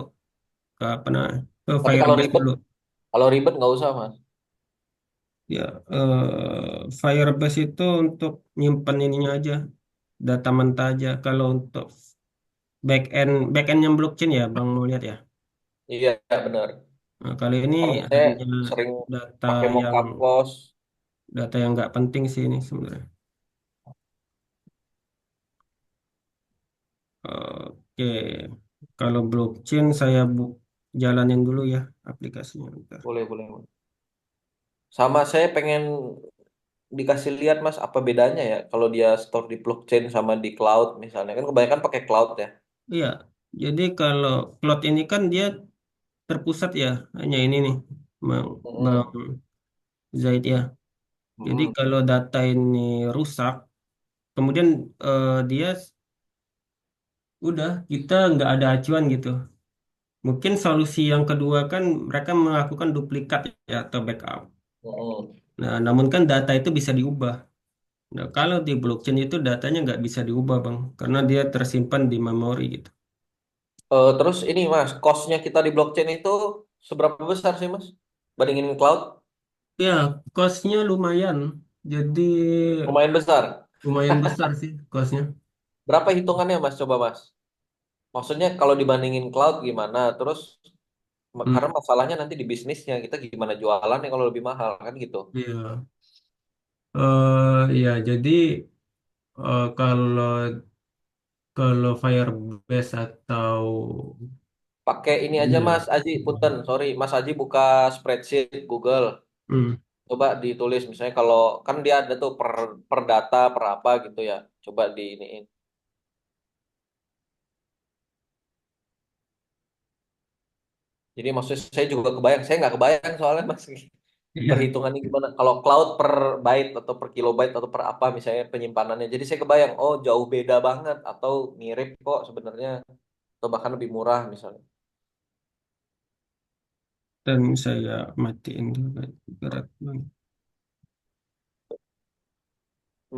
ke apa namanya ke Tapi Firebase dulu. kalau ribet nggak usah, Mas. Ya, Firebase itu untuk nyimpen ininya aja, data mentah aja. Kalau untuk backend yang blockchain ya, Bang mau lihat ya. Iya, benar. Nah, kali ini Karena saya hanya sering data pakai yang mockup close. nggak penting sih ini sebenarnya. Oke, kalau blockchain saya jalanin dulu ya aplikasinya. Bentar. Boleh, boleh, boleh. Sama saya pengen dikasih lihat, Mas, apa bedanya ya kalau dia store di blockchain sama di cloud misalnya. Kan kebanyakan pakai cloud ya. Iya, jadi kalau cloud ini kan dia terpusat ya, hanya ini nih, Bang, Bang Mm-mm. Zaid ya. Jadi Mm-mm. kalau data ini rusak, kemudian dia udah kita nggak ada acuan gitu. Mungkin solusi yang kedua kan mereka melakukan duplikat ya atau backup. Mm-mm. Nah, namun kan data itu bisa diubah. Nah, kalau di blockchain itu datanya nggak bisa diubah, Bang, karena dia tersimpan di memori gitu. Terus ini Mas, cost-nya kita di blockchain itu seberapa besar sih Mas? Bandingin cloud? Ya, cost-nya lumayan. Jadi Lumayan besar. lumayan besar sih cost-nya. Berapa hitungannya Mas? Coba Mas. Maksudnya kalau dibandingin cloud gimana? Terus karena Hmm, masalahnya nanti di bisnisnya kita gimana jualannya kalau lebih mahal kan gitu. iya. Iya, jadi kalau Firebase atau Pakai ini aja iya. Mas Aji, punten, sorry, Mas Aji buka spreadsheet Google. Hmm, Coba ditulis misalnya kalau kan dia ada tuh per data per apa gitu ya. Coba di ini. Jadi maksud saya juga kebayang, saya nggak kebayang soalnya Mas iya. perhitungannya gimana. Kalau cloud per byte atau per kilobyte atau per apa misalnya penyimpanannya. Jadi saya kebayang, oh jauh beda banget atau mirip kok sebenarnya atau bahkan lebih murah misalnya. Dan saya matiin juga berat banget.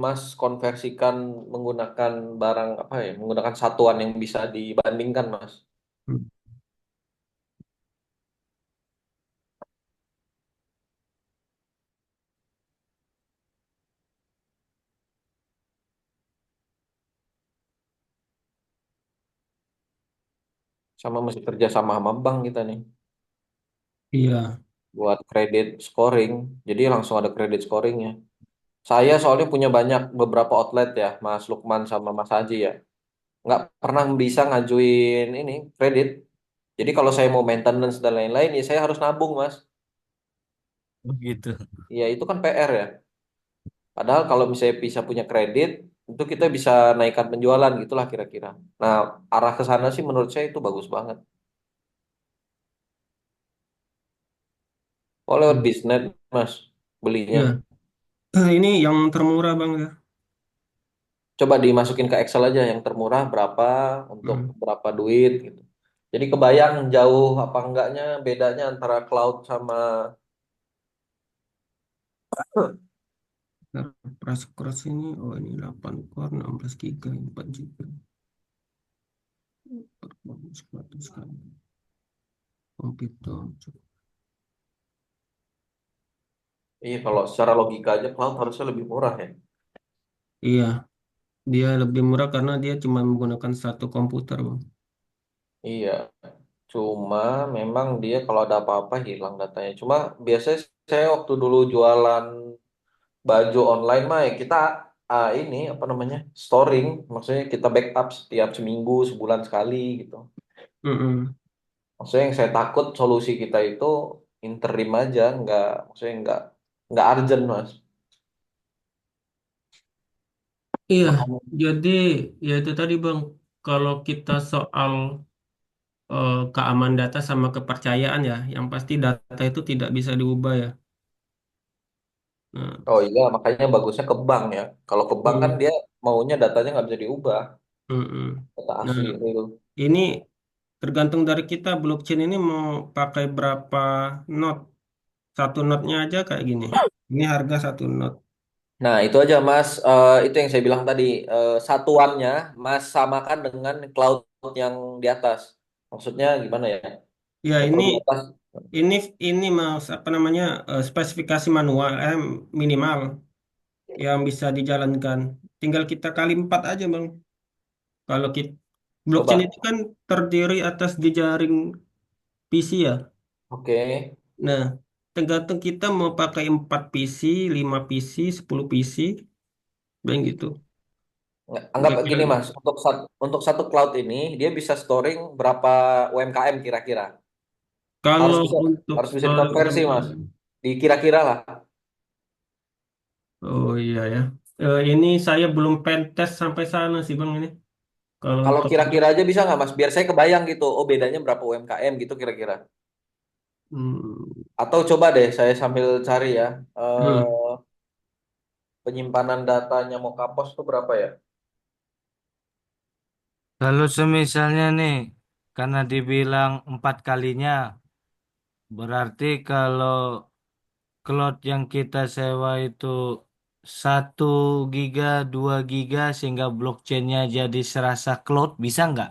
Mas konversikan menggunakan barang apa ya? Menggunakan satuan yang bisa dibandingkan, Mas. Hmm, Sama mesti kerja sama bank kita nih iya. buat kredit scoring. Jadi langsung ada kredit scoringnya. Saya soalnya punya banyak beberapa outlet ya, Mas Lukman sama Mas Haji ya. Nggak pernah bisa ngajuin ini kredit. Jadi kalau saya mau maintenance dan lain-lain, ya saya harus nabung, Mas. Begitu. Ya itu kan PR ya. Padahal kalau misalnya bisa punya kredit, itu kita bisa naikkan penjualan gitulah kira-kira. Nah, arah ke sana sih menurut saya itu bagus banget. Oh, lewat Hmm, bisnet, Mas, belinya. iya. Ini yang termurah, Bang ya. Coba dimasukin ke Excel aja yang termurah berapa untuk Hmm. berapa duit gitu. Jadi kebayang jauh apa enggaknya bedanya antara cloud sama Nah, keras ini, oh ini 8 core, 16 giga, 4 giga. Performance 100 kali. Komputer. iya kalau secara logika aja cloud harusnya lebih murah ya. Iya, dia lebih murah karena dia cuma menggunakan satu komputer, Bang. Iya, cuma memang dia kalau ada apa-apa hilang datanya. Cuma biasanya saya waktu dulu jualan baju online mah ya kita ini apa namanya storing, maksudnya kita backup setiap seminggu, sebulan sekali gitu. Mm-mm. Maksudnya yang saya takut solusi kita itu interim aja, maksudnya nggak urgent mas. Iya, Makanya, jadi ya itu tadi Bang, kalau kita soal keamanan data sama kepercayaan ya, yang pasti data itu tidak bisa diubah ya. Nah, oh iya makanya bagusnya ke bank ya. Kalau ke bank kan mm, dia maunya datanya nggak bisa diubah, mm-mm. data Nah, asli real. ini tergantung dari kita blockchain ini mau pakai berapa node. Satu node-nya aja kayak gini. Ini harga satu node. Nah itu aja mas. Itu yang saya bilang tadi. Satuannya mas samakan dengan cloud yang di atas. Maksudnya gimana ya? Ya Yang ini terbatas. ini ini mas apa namanya spesifikasi manual minimal yang bisa dijalankan. Tinggal kita kali 4 aja bang. Kalau kita blockchain Coba. itu kan terdiri atas jejaring PC ya. Oke. Nah, tergantung kita mau pakai 4 PC, 5 PC, 10 PC, bang gitu. Anggap Nggak gini kira- mas. Untuk satu cloud ini dia bisa storing berapa UMKM kira-kira. Harus Kalau bisa untuk harus bisa dikonversi mas. Dikira-kira lah. oh iya ya. Ini saya belum pentes sampai sana sih bang ini. Kalau Kalau untuk kira-kira aja bisa nggak mas? Biar saya kebayang gitu. Oh bedanya berapa UMKM gitu kira-kira. hmm, Atau coba deh saya sambil cari ya. hmm. eh Penyimpanan datanya mau kapos tuh berapa ya? Kalau semisalnya nih karena dibilang 4 kalinya, berarti kalau cloud yang kita sewa itu 1 giga, 2 giga, sehingga blockchainnya jadi serasa cloud, bisa nggak?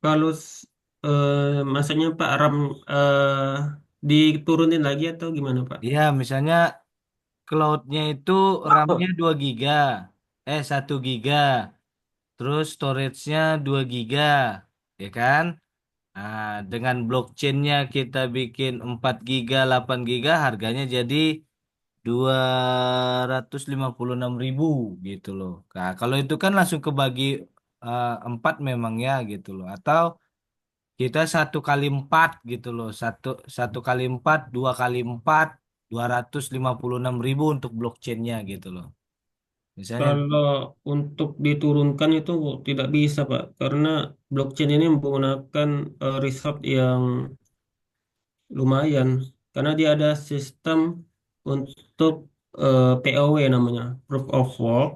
Kalau maksudnya Pak RAM diturunin lagi atau gimana Pak? Iya, misalnya cloudnya itu RAM-nya 2 giga, 1 giga, terus storage-nya 2 giga, ya kan? Nah, dengan blockchain-nya kita bikin 4 giga, 8 giga, harganya jadi 256.000 gitu loh. Nah, kalau itu kan langsung kebagi 4 memang ya gitu loh. Atau kita 1 kali 4 gitu loh. Satu kali 4, 2 kali 4, 256.000 untuk blockchainnya gitu loh. Misalnya, Kalau untuk diturunkan itu tidak bisa Pak, karena blockchain ini menggunakan resource yang lumayan, karena dia ada sistem untuk POW namanya, Proof of Work.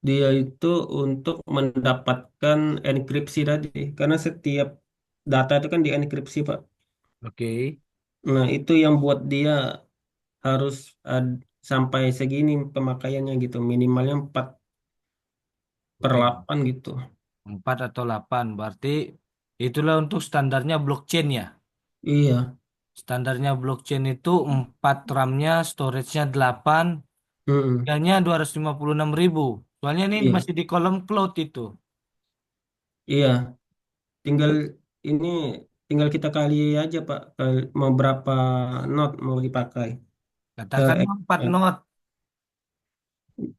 Dia itu untuk mendapatkan enkripsi tadi, karena setiap data itu kan dienkripsi Pak. oke, Nah itu yang buat dia harus sampai segini pemakaiannya gitu, minimalnya 4/8 oke. gitu. 4 atau 8. Berarti itulah untuk standarnya blockchain ya. Iya. Standarnya blockchain itu 4 RAM-nya, storage-nya 8, Mm-mm. harganya 256.000. Soalnya ini Iya, masih di kolom cloud itu. iya. Tinggal ini tinggal kita kali aja Pak, mau berapa not mau dipakai ke Katakan 4 ya. not.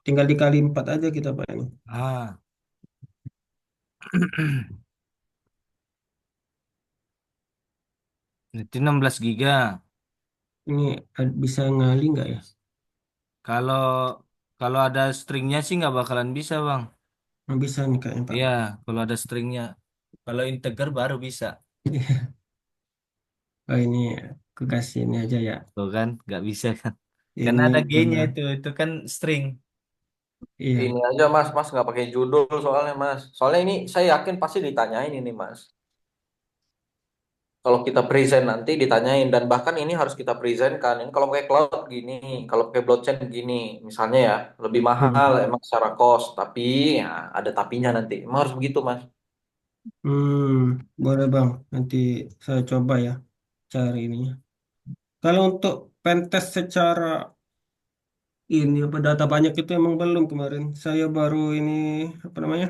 Tinggal dikali 4 aja kita Pak ini. Ah, itu 16 giga. Ini bisa ngali nggak ya? Kalau kalau ada stringnya sih nggak bakalan bisa, Bang. Nggak bisa nih kayaknya Pak. Iya, kalau ada stringnya. Kalau integer baru bisa. Oh ini aku kasih ini aja ya. Tuh kan, nggak bisa kan. Karena Ini ada G-nya udah itu kan string. iya. Ini aja Mas nggak pakai judul soalnya Mas. Soalnya ini saya yakin pasti ditanyain ini Mas. Kalau kita present nanti ditanyain dan bahkan ini harus kita present kan. Ini kalau pakai cloud gini, kalau pakai blockchain gini, misalnya ya lebih mahal Hmm. emang secara cost, tapi ya ada tapinya nanti. Emang harus begitu Mas. Boleh Bang. Nanti saya coba ya cari ininya. Kalau untuk pentest secara ini apa data banyak itu emang belum kemarin. Saya baru ini apa namanya?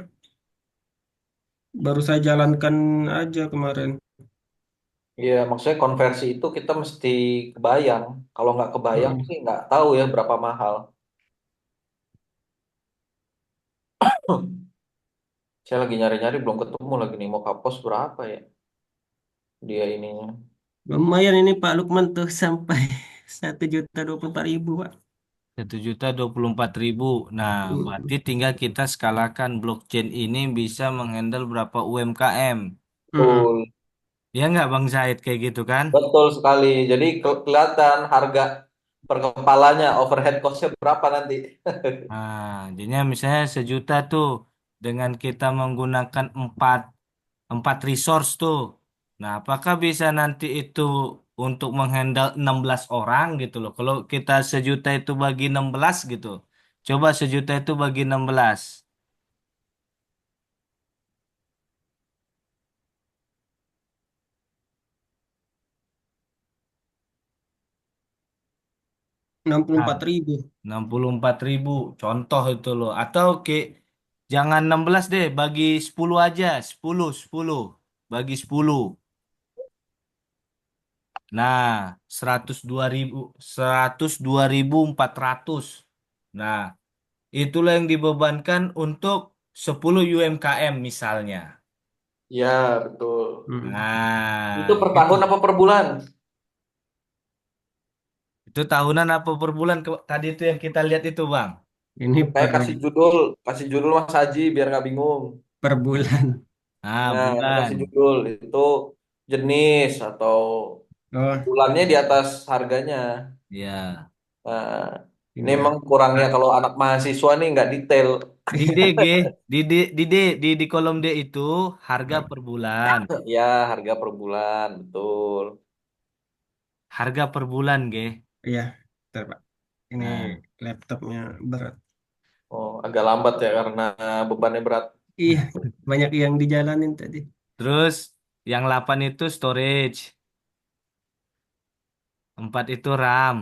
Baru saya jalankan aja kemarin. Iya, maksudnya konversi itu kita mesti kebayang. Kalau nggak kebayang Mm-mm. sih nggak tahu ya berapa mahal. Saya lagi nyari-nyari belum ketemu lagi nih mau kapos berapa ya dia ininya. Lumayan ini Pak Lukman tuh sampai 1.024.000 Pak. 1.024.000. Nah, Mm. berarti tinggal kita skalakan blockchain ini bisa menghandle berapa UMKM. Mm-mm. Betul, Ya nggak Bang Zaid kayak gitu kan? betul sekali. Jadi kelihatan harga per kepalanya overhead cost-nya berapa nanti. Nah, jadinya misalnya 1 juta tuh dengan kita menggunakan empat resource tuh. Nah, apakah bisa nanti itu untuk menghandle 16 orang gitu loh. Kalau kita 1 juta itu bagi 16 gitu. Coba 1 juta itu bagi 16. 64.000. 64.000 contoh itu loh. Atau jangan 16 deh, bagi 10 aja. 10 bagi 10. Nah, 102.400. Nah, itulah yang dibebankan untuk 10 UMKM misalnya. Ya, betul. Itu Nah, per itu. tahun apa per bulan? Itu tahunan apa per bulan tadi itu yang kita lihat itu, Bang? Ini Kayak kasih judul Mas Haji biar nggak bingung. per bulan. Nah, Nah, kasih bulan. judul itu jenis atau Oh, bulannya di atas harganya. Ya. Nah, Ini Iya. emang kurangnya kalau anak mahasiswa nih nggak detail. Di D G, di kolom D itu harga per bulan. Ya, harga per bulan, betul. Harga per bulan, G. Iya, bentar, Pak. Ini Nah, laptopnya berat. Oh, agak lambat ya karena bebannya berat. Iya, banyak yang dijalanin tadi. terus yang 8 itu storage, 4 itu RAM.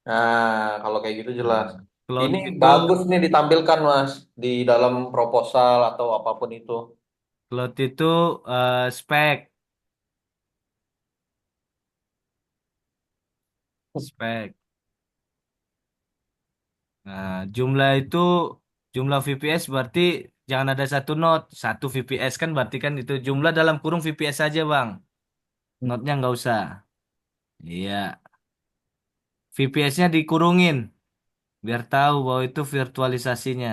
Nah, kalau kayak gitu Nah, jelas. cloud Ini itu bagus nih ditampilkan, Mas, di dalam proposal atau apapun itu. cloud itu spek, spek. Nah, jumlah VPS berarti jangan ada satu node, satu VPS kan berarti kan itu jumlah dalam kurung VPS saja, Bang. Node-nya nggak usah. Iya, VPS-nya dikurungin biar tahu bahwa itu virtualisasinya.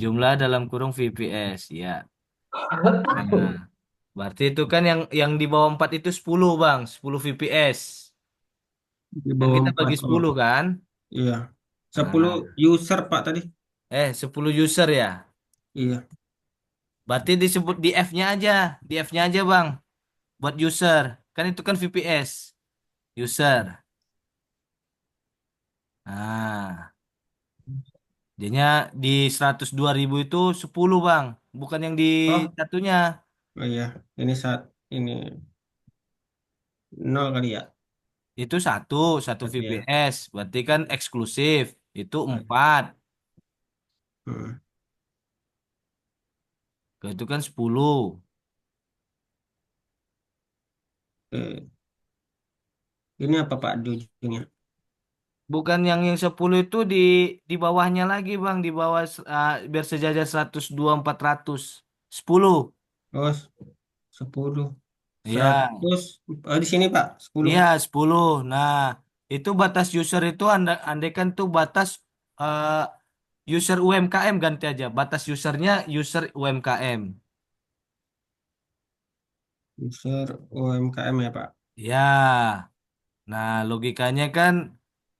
Jumlah dalam kurung VPS, ya. Nah, berarti itu kan yang di bawah 4 itu 10 Bang, 10 VPS. Di Kan bawah kita 4. bagi Oh, 10 kan? iya. 10 Nah, user, Pak, tadi. 10 user ya. Iya. Berarti disebut di F-nya aja, di F-nya aja Bang, buat user. Kan itu kan VPS, user. Nah, jadinya di 102.000 itu 10 Bang, bukan yang di Oh, satunya. oh iya. Ini ini nol kali ya. Itu satu Tapi ya. VPS. Berarti kan eksklusif. Itu Oh, 4. hmm. Itu kan 10. Eh, ini apa, Pak, di ujungnya? Bukan yang 10 itu di bawahnya lagi Bang, di bawah biar sejajar 102 400. 10. Oh, 10. Iya, 100. Oh, di sini, Pak. 10. iya 10. Nah, itu batas user itu andai kan tuh batas eh, user UMKM ganti aja. Batas usernya user UMKM. User UMKM ya, Pak. Ya, nah logikanya kan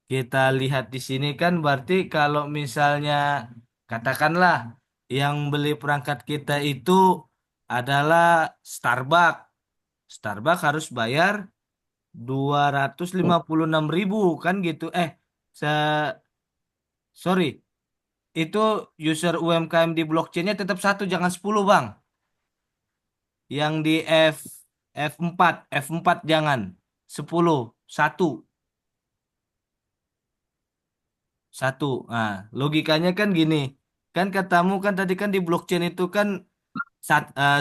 kita lihat di sini kan berarti kalau misalnya katakanlah yang beli perangkat kita itu adalah Starbucks. Starbucks harus bayar 256.000 kan gitu. Se sorry, itu user UMKM di blockchainnya tetap satu jangan 10 Bang. Yang di F4 jangan 10 satu. Satu. Nah, logikanya kan gini. Kan katamu kan tadi kan di blockchain itu kan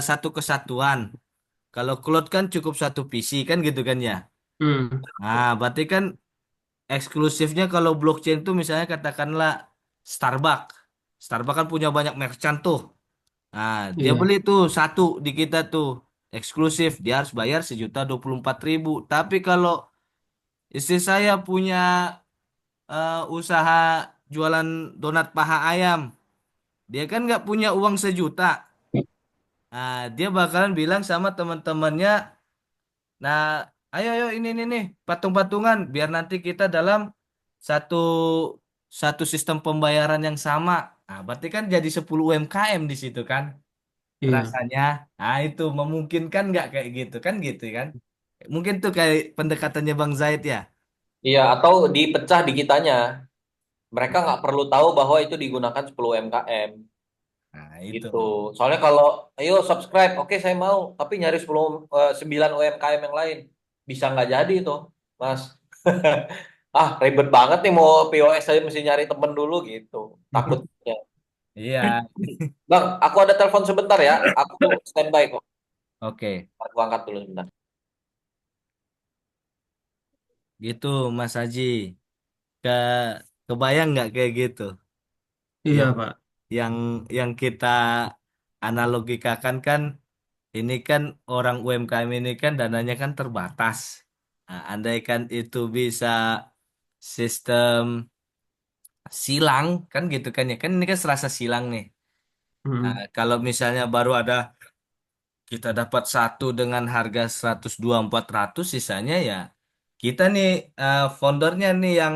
satu kesatuan. Kalau cloud kan cukup satu PC kan gitu kan ya. Hmm. Nah, berarti kan eksklusifnya kalau blockchain itu misalnya katakanlah Starbucks. Starbucks kan punya banyak merchant tuh. Nah, dia Iya. beli tuh satu di kita tuh. Eksklusif. Dia harus bayar 1.024.000. Tapi kalau istri saya punya usaha jualan donat paha ayam. Dia kan nggak punya uang 1 juta. Nah, dia bakalan bilang sama teman-temannya, nah, ayo ayo ini nih patung-patungan biar nanti kita dalam satu satu sistem pembayaran yang sama. Nah, berarti kan jadi 10 UMKM di situ kan Iya. rasanya. Nah, itu memungkinkan nggak kayak gitu kan? Mungkin tuh kayak pendekatannya Bang Zaid ya. Iya, atau dipecah di kitanya. Mereka nggak perlu tahu bahwa itu digunakan 10 UMKM Nah, itu. gitu. Soalnya kalau ayo subscribe, oke saya mau, tapi nyari 9 UMKM yang lain. Bisa nggak jadi itu, Mas. Ah, ribet banget nih mau POS saya mesti nyari temen dulu gitu. Takutnya. Iya, Bang, aku ada telepon sebentar ya. Aku standby kok. oke. Aku angkat dulu sebentar. Gitu Mas Haji. Ke kebayang nggak kayak gitu? Iya, Yang Pak. yang yang kita analogikakan kan ini kan orang UMKM ini kan dananya kan terbatas. Nah, andaikan itu bisa sistem silang kan gitu kan ya. Kan ini kan serasa silang nih. Nah, Hmm. kalau misalnya baru ada kita dapat satu dengan harga 102.400 sisanya ya kita nih foundernya nih yang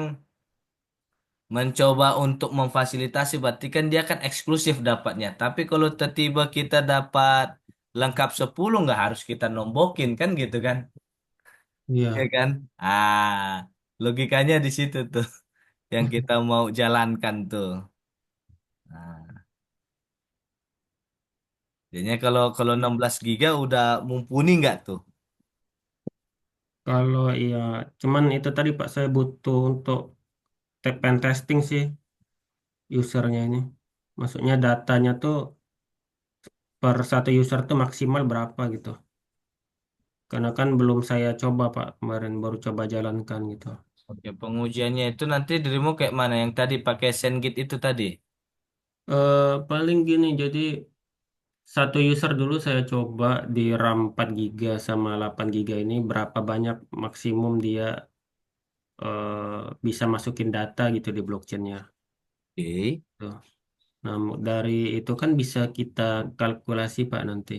mencoba untuk memfasilitasi berarti kan dia kan eksklusif dapatnya. Tapi kalau tiba-tiba kita dapat lengkap 10 nggak harus kita nombokin kan gitu kan? Ya Iya. kan? Logikanya di situ tuh yang kita mau jalankan tuh. Nah, jadinya kalau 16 giga udah mumpuni nggak tuh? Kalau iya, cuman itu tadi Pak saya butuh untuk pen testing sih usernya ini. Maksudnya datanya tuh per satu user tuh maksimal berapa gitu. Karena kan belum saya coba Pak kemarin baru coba jalankan gitu. Oke, pengujiannya itu nanti dirimu kayak mana? Yang tadi pakai SendGrid itu tadi? Paling gini jadi satu user dulu saya coba di RAM 4 giga sama 8 giga ini berapa banyak maksimum dia bisa masukin data gitu di blockchainnya. Oke. Tuh. Nah, dari itu kan bisa kita kalkulasi Pak nanti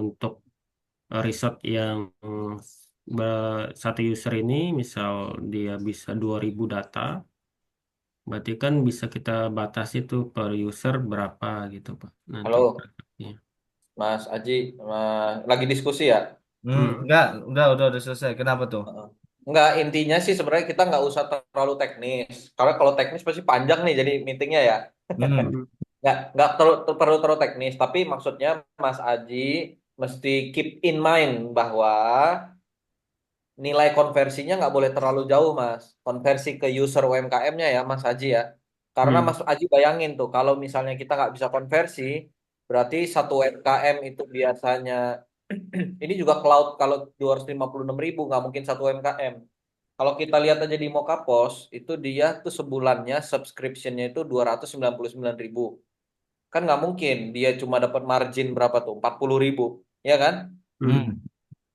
untuk resort yang satu user ini misal dia bisa 2000 data, berarti kan bisa kita batasi tuh per user berapa gitu Pak. Nanti Halo, prakteknya. Mas Aji, lagi diskusi ya? Hmm. Enggak, udah selesai. Kenapa tuh? Heeh. Enggak, intinya sih sebenarnya kita nggak usah terlalu teknis. Karena kalau teknis pasti panjang nih jadi meetingnya ya. Hmm. Hmm. Nggak perlu terlalu teknis, tapi maksudnya Mas Aji mesti keep in mind bahwa nilai konversinya nggak boleh terlalu jauh, Mas. Konversi ke user UMKM-nya ya, Mas Aji ya. Karena Hmm. Mas Aji bayangin tuh, kalau misalnya kita nggak bisa konversi, berarti satu UMKM itu biasanya, ini juga cloud, kalau 256.000, nggak mungkin satu UMKM. Kalau kita lihat aja di Mokapos, itu dia tuh sebulannya subscription-nya itu 299.000. Kan nggak mungkin dia cuma dapat margin berapa tuh? 40.000, ya kan? Hmm. Hmm.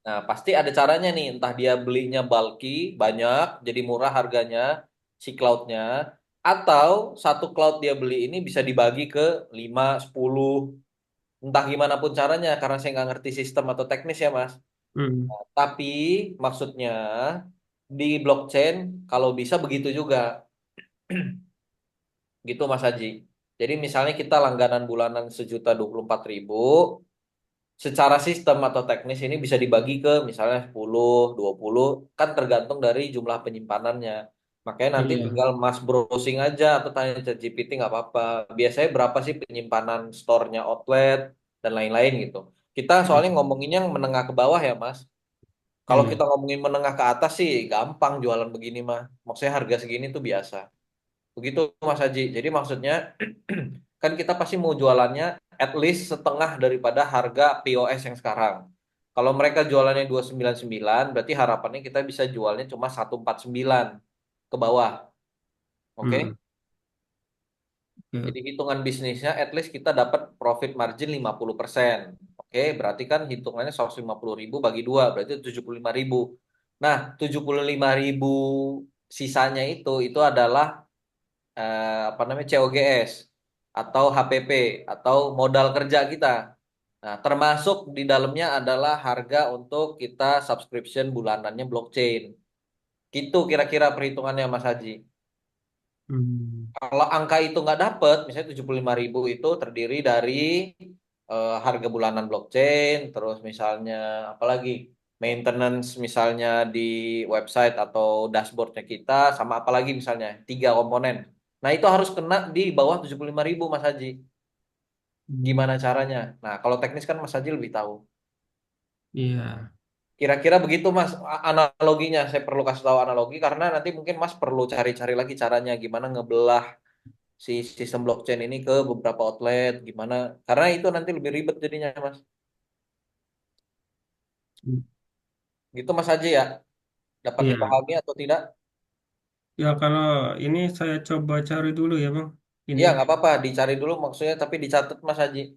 Nah, pasti ada caranya nih. Entah dia belinya bulky, banyak, jadi murah harganya, si cloud-nya. Atau satu cloud dia beli ini bisa dibagi ke 5, 10. Entah gimana pun caranya, karena saya nggak ngerti sistem atau teknis ya, Mas. Hmm. Tapi maksudnya di blockchain, kalau bisa begitu juga. Gitu, Mas Haji. Jadi misalnya kita langganan bulanan 1.024.000, secara sistem atau teknis ini bisa dibagi ke misalnya 10, 20, kan tergantung dari jumlah penyimpanannya. Makanya nanti Iya. tinggal Mas browsing aja atau tanya ChatGPT nggak apa-apa. Biasanya berapa sih penyimpanan store-nya outlet dan lain-lain gitu. Kita soalnya Hmm. ngomonginnya yang menengah ke bawah ya, Mas. Kalau kita Iya. ngomongin menengah ke atas sih gampang jualan begini mah. Maksudnya harga segini tuh biasa. Begitu Mas Haji. Jadi maksudnya kan kita pasti mau jualannya at least setengah daripada harga POS yang sekarang. Kalau mereka jualannya 299, berarti harapannya kita bisa jualnya cuma 149 ke bawah. Hmm. Oke? Oke. Jadi hitungan bisnisnya at least kita dapat profit margin 50%. Oke, berarti kan hitungannya 150.000 bagi dua, berarti 75.000. Nah, 75.000 sisanya itu adalah apa namanya COGS atau HPP atau modal kerja kita. Nah, termasuk di dalamnya adalah harga untuk kita subscription bulanannya blockchain. Gitu kira-kira perhitungannya Mas Haji. Hmm. Kalau angka itu nggak dapet, misalnya 75.000 itu terdiri dari harga bulanan blockchain, terus misalnya apalagi maintenance misalnya di website atau dashboardnya kita, sama apalagi misalnya tiga komponen. Nah itu harus kena di bawah 75.000 Mas Haji. Gimana Hmm. caranya? Nah kalau teknis kan Mas Haji lebih tahu. Iya. Kira-kira begitu Mas analoginya. Saya perlu kasih tahu analogi karena nanti mungkin Mas perlu cari-cari lagi caranya gimana ngebelah si sistem blockchain ini ke beberapa outlet gimana karena itu nanti lebih ribet jadinya Mas Hmm. gitu Mas Haji ya dapat Iya. dipahami atau tidak. Ya kalau ini saya coba cari dulu ya Bang. Ini. Iya nggak apa-apa dicari dulu maksudnya tapi dicatat Mas Haji.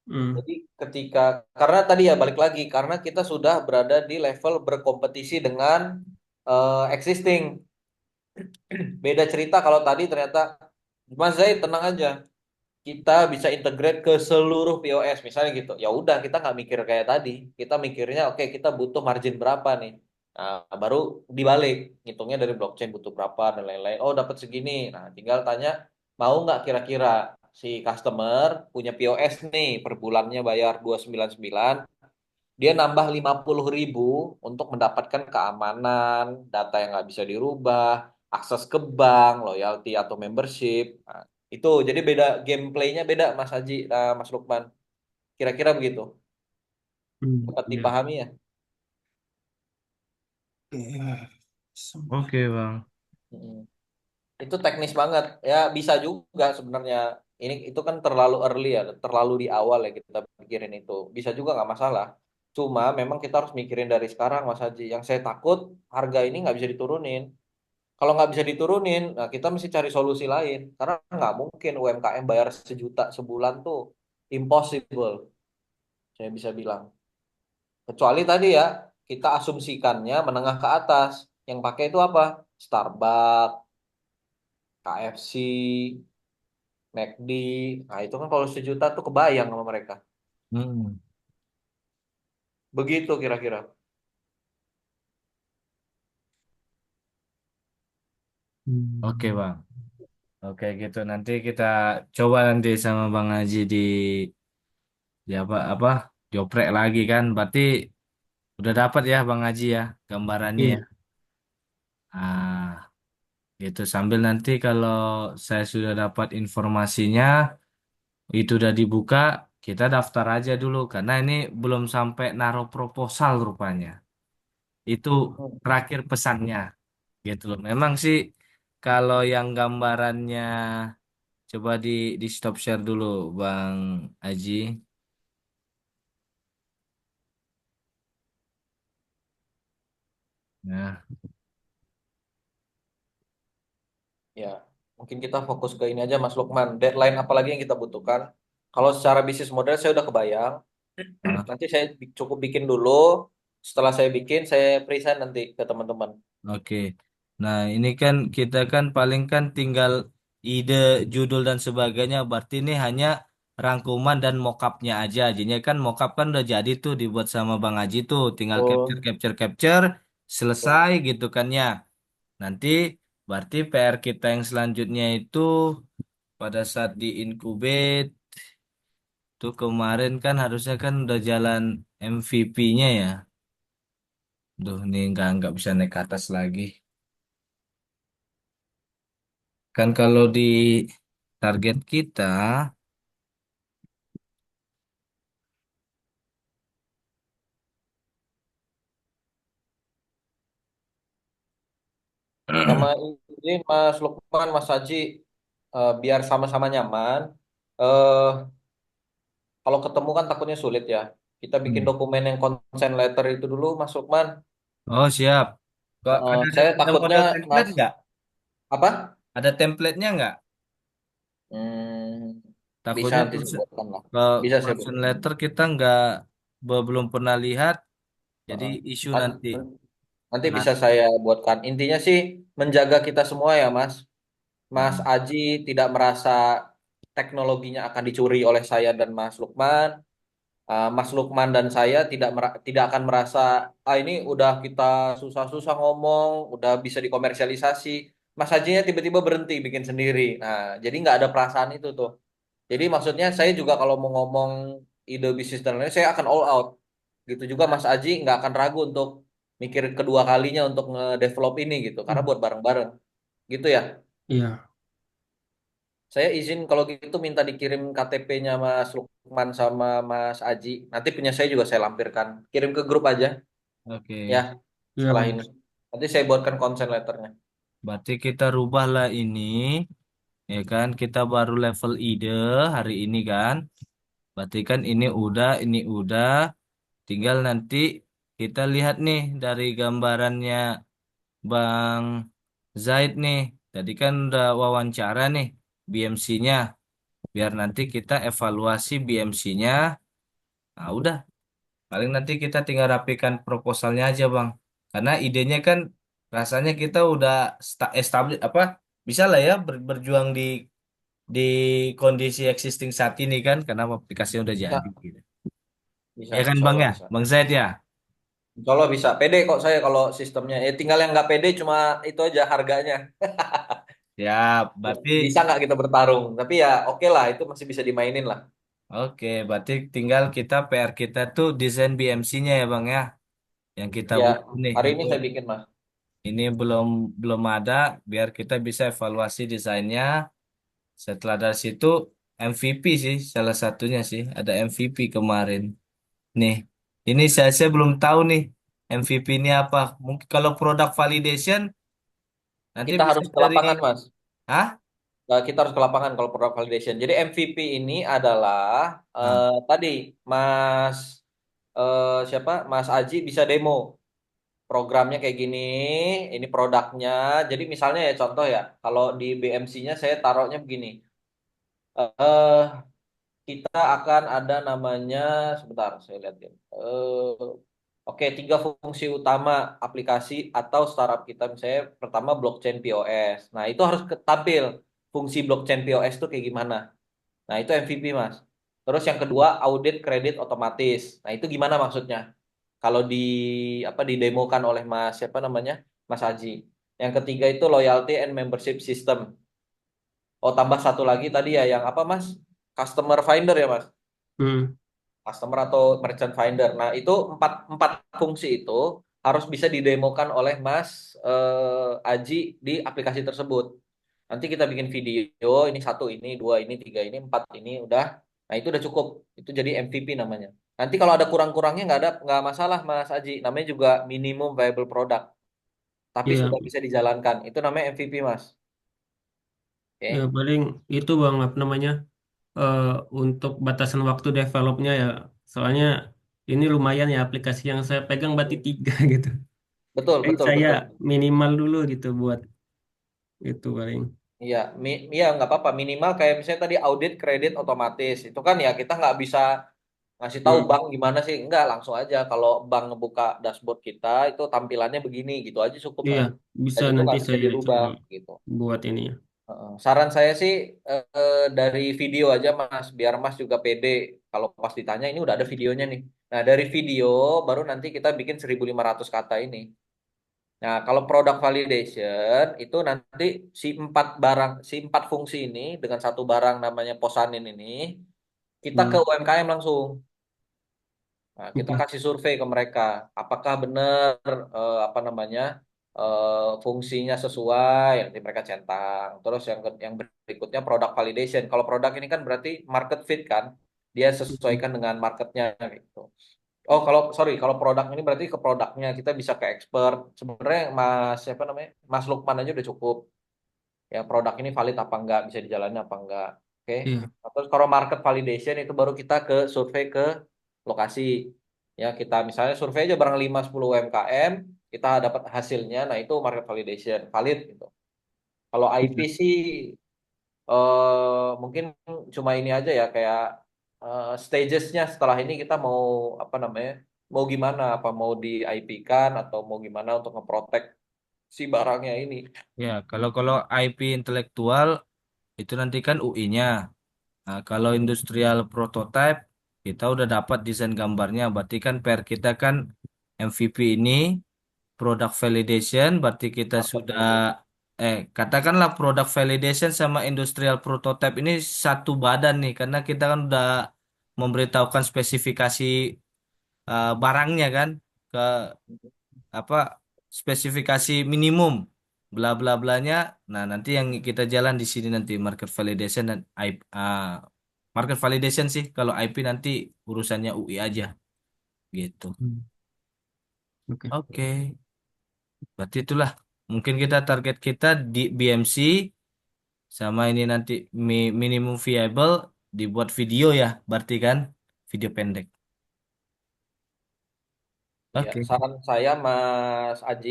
Hmm. Jadi ketika karena tadi ya balik lagi karena kita sudah berada di level berkompetisi dengan existing. Beda cerita kalau tadi ternyata Mas Zaid tenang aja kita bisa integrate ke seluruh POS misalnya gitu. Ya udah kita nggak mikir kayak tadi. Kita mikirnya oke kita butuh margin berapa nih. Nah, baru dibalik, ngitungnya dari blockchain butuh berapa dan lain-lain. Oh, dapat segini. Nah, tinggal tanya, mau nggak kira-kira si customer punya POS nih, per bulannya bayar 299, dia nambah 50.000 untuk mendapatkan keamanan, data yang nggak bisa dirubah, akses ke bank, loyalty atau membership. Nah, itu jadi beda gameplaynya beda Mas Haji, Mas Lukman. Kira-kira begitu. Dapat Ya. dipahami ya? Oke, Bang. Mm. Itu teknis banget. Ya bisa juga sebenarnya. Ini itu kan terlalu early ya, terlalu di awal ya kita pikirin itu. Bisa juga nggak masalah. Cuma memang kita harus mikirin dari sekarang Mas Haji. Yang saya takut harga ini nggak bisa diturunin. Kalau nggak bisa diturunin, nah kita mesti cari solusi lain. Karena nggak mungkin UMKM bayar 1 juta sebulan tuh impossible. Saya bisa bilang. Kecuali tadi ya kita asumsikannya menengah ke atas. Yang pakai itu apa? Starbucks, KFC, McD. Nah, itu kan kalau 1 juta tuh kebayang sama mereka. Hmm. Begitu kira-kira. Oke, Bang. Oke, gitu. Nanti kita coba nanti sama Bang Haji di apa joprek lagi kan. Berarti udah dapat ya Bang Haji ya gambarannya ya. Iya. Ah, gitu. Sambil nanti kalau saya sudah dapat informasinya, itu udah dibuka, kita daftar aja dulu karena ini belum sampai naruh proposal rupanya. Itu Hmm. terakhir pesannya gitu loh. Memang sih kalau yang gambarannya coba di stop share dulu Bang Aji. Nah, Ya, mungkin kita fokus ke ini aja Mas Lukman. Deadline apalagi yang kita butuhkan. Kalau secara bisnis model saya udah kebayang. ah, Nanti saya cukup bikin dulu. Setelah saya bikin, saya present nanti ke teman-teman. oke. Nah, ini kan kita kan paling kan tinggal ide, judul dan sebagainya. Berarti ini hanya rangkuman dan mockupnya aja. Jadinya kan mockup kan udah jadi tuh dibuat sama Bang Haji tuh. Tinggal capture, Oh, capture, capture. oh. Selesai gitu kan ya. Nanti berarti PR kita yang selanjutnya itu pada saat di incubate tuh kemarin kan harusnya kan udah jalan MVP-nya ya. Duh, ini nggak bisa naik ke atas lagi. Kan kalau di target kita, Sama ini Mas Lukman, Mas Haji, biar sama-sama nyaman. Eh, Kalau ketemu kan takutnya sulit ya. Kita bikin Hmm. dokumen yang consent letter itu dulu, Mas Lukman. Oh siap. Kok Saya ada takutnya model template Mas nggak? apa? Ada template-nya nggak? Hmm, bisa Takutnya nanti saya buatkan lah. Bisa saya concern buatkan. letter kita nggak belum pernah lihat, jadi Heeh. isu Nan- nanti. Nanti Nah, bisa saya buatkan. Intinya sih menjaga kita semua ya, Mas. Mas hmm. Aji tidak merasa teknologinya akan dicuri oleh saya dan Mas Lukman. Mas Lukman dan saya tidak akan merasa ini udah kita susah-susah ngomong, udah bisa dikomersialisasi. Mas Hajinya tiba-tiba berhenti bikin sendiri. Nah, jadi nggak ada perasaan itu tuh. Jadi maksudnya saya juga kalau mau ngomong ide bisnis dan lain, saya akan all out. Gitu juga Mas Aji nggak akan ragu untuk mikir kedua kalinya untuk nge-develop ini gitu, karena buat bareng-bareng. Gitu ya. Iya. Saya izin kalau gitu minta dikirim KTP-nya Mas Lukman sama Mas Aji. Nanti punya saya juga saya lampirkan. Kirim ke grup aja ya Oke. Iya, setelah ini. Mas. Nanti saya buatkan consent letternya. Berarti kita rubahlah ini, ya kan? Kita baru level ide hari ini kan. Berarti kan ini udah. Tinggal nanti kita lihat nih dari gambarannya Bang Zaid nih. Tadi kan udah wawancara nih BMC-nya. Biar nanti kita evaluasi BMC-nya. Nah, udah. Paling nanti kita tinggal rapikan proposalnya aja, Bang. Karena idenya kan rasanya kita udah establish apa? Bisa lah ya berjuang di kondisi existing saat ini kan karena aplikasinya udah jadi Bisa, gitu. bisa, Ya kan insya Bang Allah ya? bisa. Bang Zaid ya? Insya Allah bisa. Pede kok saya kalau sistemnya. Ya tinggal yang nggak pede cuma itu aja harganya. Ya, berarti Bisa nggak kita bertarung? Tapi ya oke lah, itu masih bisa dimainin lah. oke, berarti tinggal kita PR kita tuh desain BMC-nya ya Bang ya, yang kita Ya, butuh nih. hari ini Itu saya bikin mas. ini belum belum ada, biar kita bisa evaluasi desainnya. Setelah dari situ MVP sih salah satunya sih, ada MVP kemarin. Nih, ini saya belum tahu nih MVP ini apa. Mungkin kalau product validation nanti Kita bisa harus ke dari, lapangan mas. ah, Kita harus ke lapangan kalau product validation. Jadi MVP ini adalah ah, tadi Mas siapa? Mas Aji bisa demo programnya kayak gini, ini produknya. Jadi misalnya ya contoh ya, kalau di BMC-nya saya taruhnya begini. eh kita akan ada namanya sebentar saya lihatin. Oke, tiga fungsi utama aplikasi atau startup kita misalnya pertama blockchain POS. Nah, itu harus tampil fungsi blockchain POS itu kayak gimana. Nah, itu MVP, Mas. Terus yang kedua audit kredit otomatis. Nah, itu gimana maksudnya? Kalau didemokan oleh Mas siapa namanya? Mas Haji. Yang ketiga itu loyalty and membership system. Oh, tambah satu lagi tadi ya yang apa, Mas? Customer Finder ya, Mas? Hmm. Customer atau merchant finder. Nah, itu empat, empat fungsi itu harus bisa didemokan oleh Mas Aji di aplikasi tersebut. Nanti kita bikin video, ini satu, ini dua, ini tiga, ini empat, ini udah. Nah, itu udah cukup. Itu jadi MVP namanya. Nanti kalau ada kurang-kurangnya nggak masalah Mas Aji. Namanya juga minimum viable product. Tapi Ya, sudah bisa dijalankan. Itu namanya MVP Mas. ya Oke. paling itu bang apa namanya eh, untuk batasan waktu developnya ya. Soalnya ini lumayan ya aplikasi yang saya pegang berarti tiga gitu. Betul, Jadi betul, saya betul. minimal dulu gitu buat itu paling. Iya, iya nggak apa-apa. Minimal kayak misalnya tadi audit kredit otomatis. Itu kan ya kita nggak bisa ngasih tahu Hmm. bank gimana sih. Enggak, langsung aja. Kalau bank ngebuka dashboard kita itu tampilannya begini gitu aja cukup Iya, mas. Dan bisa itu nanti nggak bisa saya dirubah coba gitu. buat ini ya. Saran saya sih dari video aja mas, biar mas juga pede. Kalau pas ditanya ini udah ada videonya nih. Nah dari video baru nanti kita bikin 1.500 kata ini. Nah, kalau product validation itu nanti si empat fungsi ini dengan satu barang namanya Posanin ini kita ke Hmm. UMKM langsung. Nah, kita Oke. kasih survei ke mereka, apakah benar apa namanya fungsinya sesuai, nanti mereka centang. Terus yang berikutnya product validation. Kalau produk ini kan berarti market fit kan, dia Hmm. sesuaikan dengan marketnya gitu. Oh, kalau sorry, kalau produk ini berarti ke produknya kita bisa ke expert. Sebenarnya Mas siapa namanya? Mas Lukman aja udah cukup. Ya produk ini valid apa enggak, bisa dijalani apa enggak. Oke. Iya. Nah, terus kalau market validation itu baru kita ke survei ke lokasi. Ya, kita misalnya survei aja barang 5 10 UMKM, kita dapat hasilnya. Nah, itu market validation, valid gitu. Kalau IP Iya. sih mungkin cuma ini aja ya kayak stagesnya setelah ini kita mau apa namanya mau gimana apa mau di IP kan atau mau gimana untuk ngeprotek si barangnya ini. ya kalau kalau IP intelektual itu nanti kan UI-nya. Nah, kalau industrial prototype kita udah dapat desain gambarnya, berarti kan PR kita kan MVP ini product validation, berarti kita Market sudah validation. katakanlah product validation sama industrial prototype ini satu badan nih, karena kita kan udah memberitahukan spesifikasi barangnya kan ke apa spesifikasi minimum bla bla blanya. Nah, nanti yang kita jalan di sini nanti market validation dan IP, market validation sih kalau IP nanti urusannya UI aja gitu. Hmm. Oke. Oke, berarti itulah mungkin kita target kita di BMC sama ini nanti minimum viable dibuat video ya, berarti kan video pendek. Ya, Oke. saran saya Mas Aji,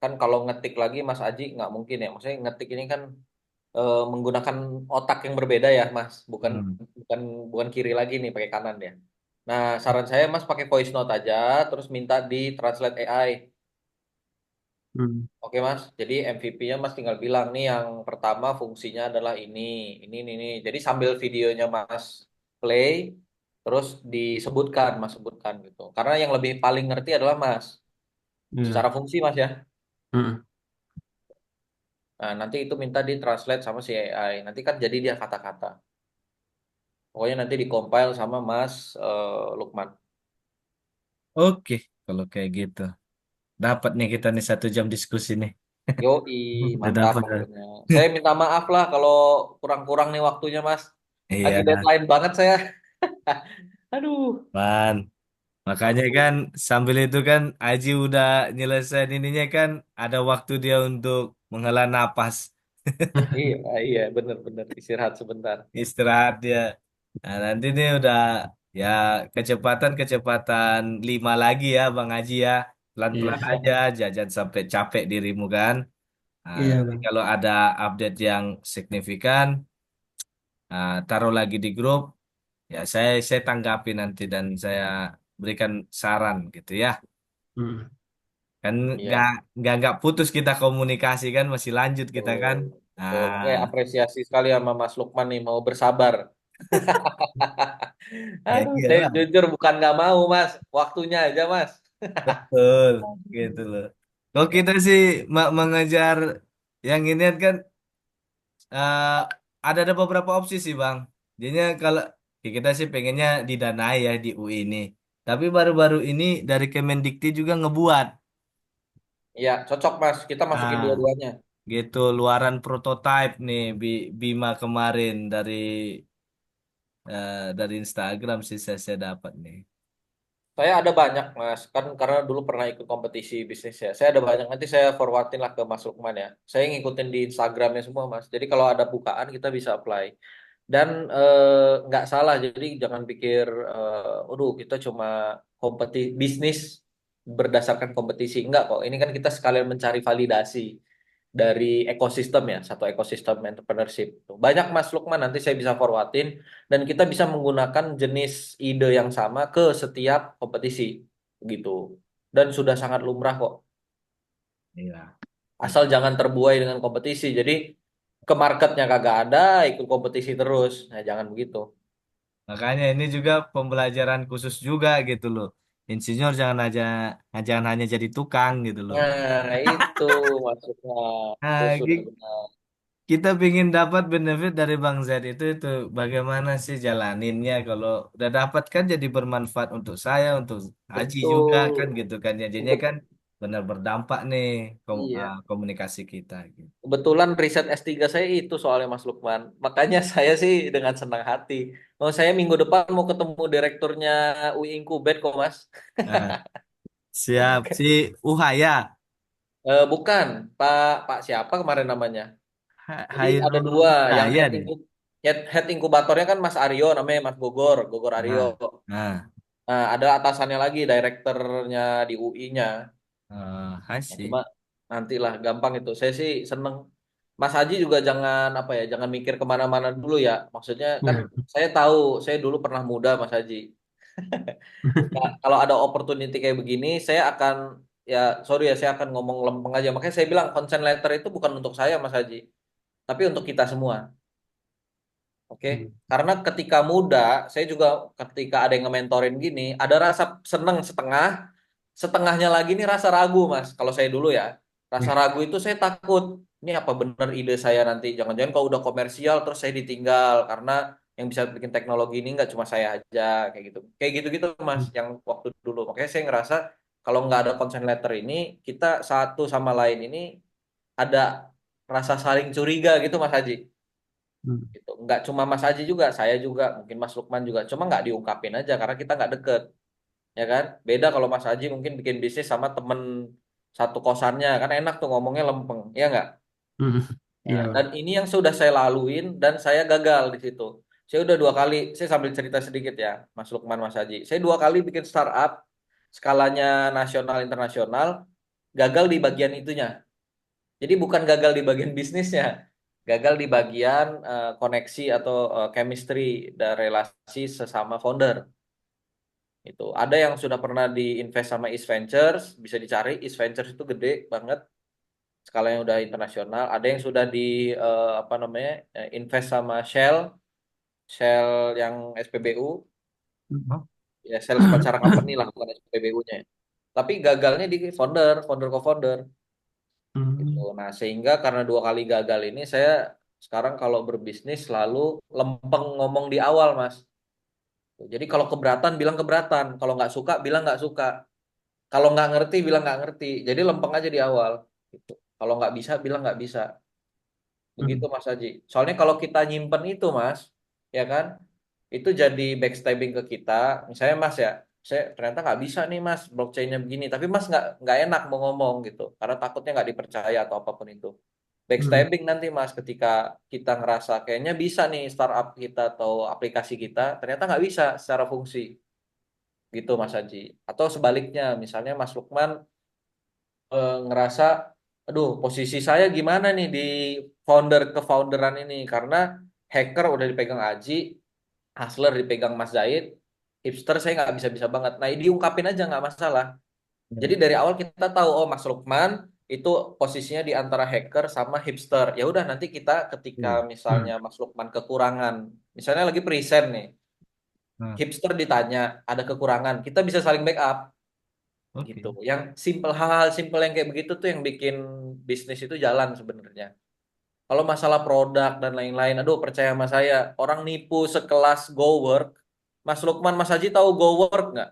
kan kalau ngetik lagi Mas Aji nggak mungkin ya. Maksudnya ngetik ini kan menggunakan otak yang berbeda ya, Mas. Bukan Hmm. bukan bukan kiri lagi nih, pakai kanan ya. Nah, saran saya Mas pakai voice note aja, terus minta di translate AI. Hmm. Oke, Mas. Jadi MVP-nya Mas tinggal bilang nih yang pertama fungsinya adalah ini. Ini. Jadi sambil videonya Mas play, terus disebutkan, Mas sebutkan gitu. Karena yang lebih paling ngerti adalah Mas, secara Iya. fungsi Mas ya. Mm. Nah, nanti itu minta ditranslate sama si AI. Nanti kan jadi dia kata-kata. Pokoknya nanti dikompil sama Mas Lukman. Oke, kalau kayak gitu. Dapat nih kita nih 1 jam diskusi nih. Yoi, Udah mantap dapat. pokoknya. Saya minta maaf lah kalau kurang-kurang nih waktunya, Mas. Lagi Iya, deadline banget saya. Aduh. man. Makanya kan sambil itu kan Aji udah nyelesain ininya kan ada waktu dia untuk menghela napas, Iya, iya, bener-bener istirahat sebentar. istirahat dia. Nah, nanti nih udah ya kecepatan 5 lagi ya Bang Aji ya. Pelan-pelan Iya. aja, jajan sampai capek dirimu kan. Nah, Iya, nanti Bang. kalau ada update yang signifikan, taruh lagi di grup. Ya, saya tanggapi nanti dan saya berikan saran gitu ya. Mm. Kan Iya, nggak putus kita komunikasi kan masih lanjut kita betul. kan. Betul. Nah, Makanya apresiasi sekali sama Mas Lukman nih mau bersabar. ya Aduh, saya iyalah, jujur bukan nggak mau, Mas. Waktunya aja, Mas. betul gitu loh. Kalau kita sih mengejar yang ini kan eh, ada beberapa opsi sih Bang. Jadinya kalau ya kita sih pengennya didanai ya di UI ini. Tapi baru-baru ini dari Kemendikti juga ngebuat. Iya, cocok, Mas. Kita masukin Ah, dua-duanya. gitu luaran prototipe nih Bima kemarin dari Instagram sih saya dapat nih. Saya ada banyak, Mas. Kan karena dulu pernah ikut kompetisi bisnis ya. Saya ada banyak. Nanti saya forwardin lah ke Mas Lukman ya. Saya ngikutin di Instagramnya semua, Mas. Jadi kalau ada bukaan kita bisa apply. Dan nggak salah. Jadi jangan pikir, aduh kita cuma bisnis berdasarkan kompetisi. Enggak kok. Ini kan kita sekalian mencari validasi dari ekosistem ya, satu ekosistem entrepreneurship. Banyak Mas Lukman nanti saya bisa forwardin dan kita bisa menggunakan jenis ide yang sama ke setiap kompetisi gitu. Dan sudah sangat lumrah kok. Iya. Asal jangan terbuai dengan kompetisi. Jadi ke marketnya kagak ada, ikut kompetisi terus. Nah, jangan begitu. Makanya ini juga pembelajaran khusus juga gitu loh. Insinyur jangan hanya jadi tukang gitu loh. Nah, itu maksudnya. Itu Nah, sudah benar. kita ingin dapat benefit dari Bang Z itu bagaimana sih jalaninnya kalau udah dapat kan jadi bermanfaat untuk saya, untuk Haji juga kan Betul. gitu kan ya. Jadinya Bet- kan benar berdampak nih iya. komunikasi kita gitu. Kebetulan riset S3 saya itu soalnya Mas Lukman. Makanya saya sih dengan senang hati. Mau saya minggu depan mau ketemu direkturnya UI Inkubet kok Mas. Nah, siap si Uhaya, Bukan, Pak Pak siapa kemarin namanya? Jadi ada Hairul dua, yang Cahaya deh. head inkubatornya kan Mas Aryo, namanya Mas Gogor Aryo. Nah, nah, Nah, ada atasannya lagi, direkturnya di UI-nya. Nah, cuma Hashi. nantilah gampang itu. Saya sih seneng. Mas Haji juga jangan apa ya, jangan mikir kemana-mana dulu ya. Maksudnya kan Iya. saya tahu, saya dulu pernah muda Mas Haji. Ya, kalau ada opportunity kayak begini, saya akan ya sorry ya, saya akan ngomong lempeng aja. Makanya saya bilang consent letter itu bukan untuk saya Mas Haji, tapi untuk kita semua. Oke, Hmm. karena ketika muda, saya juga ketika ada yang nge-mentorin gini, ada rasa seneng setengah, setengahnya lagi nih rasa ragu, Mas. Kalau saya dulu ya, rasa Iya. ragu itu saya takut, ini apa bener ide saya nanti? Jangan-jangan kalau udah komersial terus saya ditinggal karena yang bisa bikin teknologi ini nggak cuma saya aja, kayak gitu-gitu, Mas. Hmm. Yang waktu dulu, makanya saya ngerasa kalau nggak ada consent letter ini, kita satu sama lain ini ada rasa saling curiga gitu, Mas Haji Hmm. gitu. Nggak cuma Mas Haji juga, saya juga, mungkin Mas Lukman juga. Cuma nggak diungkapin aja karena kita nggak deket, ya kan? Beda kalau Mas Haji mungkin bikin bisnis sama temen satu kosannya, kan enak tuh ngomongnya lempeng, ya nggak? Hmm. Nah, Iya, dan Bang. ini yang sudah saya laluin dan saya gagal di situ. Saya udah 2 kali, saya sambil cerita sedikit ya, Mas Lukman, Mas Haji. Saya 2 kali bikin startup, skalanya nasional internasional, gagal di bagian itunya. Jadi bukan gagal di bagian bisnisnya, gagal di bagian koneksi atau chemistry dan relasi sesama founder. Itu ada yang sudah pernah diinvest sama East Ventures, bisa dicari. East Ventures itu gede banget, skalanya udah internasional. Ada yang sudah di apa namanya invest sama Shell, Shell yang SPBU. Hmm. Ya sales pacara company lah, bukan SPBU-nya. Tapi gagalnya di founder, co-founder gitu. Hmm. Nah, sehingga karena dua kali gagal ini saya sekarang kalau berbisnis selalu lempeng ngomong di awal, Mas. Jadi kalau keberatan bilang keberatan, kalau nggak suka bilang nggak suka, kalau nggak ngerti bilang nggak ngerti. Jadi lempeng aja di awal. Gitu. Kalau nggak bisa bilang nggak bisa. Begitu Hmm. Mas Haji. Soalnya kalau kita nyimpen itu Mas, ya kan, itu jadi backstabbing ke kita. Misalnya Mas ya, saya ternyata nggak bisa nih Mas blockchainnya begini, tapi Mas nggak enak mau ngomong gitu, karena takutnya nggak dipercaya atau apapun itu. Hmm. Backstabbing nanti Mas ketika kita ngerasa kayaknya bisa nih startup kita atau aplikasi kita, ternyata nggak bisa secara fungsi. Gitu Mas Haji. Atau sebaliknya, misalnya Mas Lukman ngerasa, aduh posisi saya gimana nih di founder ke founderan ini karena hacker udah dipegang Aji, hustler dipegang Mas Zaid, hipster saya nggak bisa-bisa banget. Nah, diungkapin aja nggak masalah. Jadi dari awal kita tahu oh Mas Lukman itu posisinya di antara hacker sama hipster. Ya udah nanti kita ketika Iya. misalnya Hmm. Mas Lukman kekurangan, misalnya lagi present nih, Nah, hipster ditanya ada kekurangan, kita bisa saling backup oke. gitu. Yang simple hal-hal simple yang kayak begitu tuh yang bikin bisnis itu jalan sebenarnya. Kalau masalah produk dan lain-lain, aduh percaya sama saya, orang nipu sekelas GoWork. Mas Lukman, Mas Haji tahu GoWork nggak?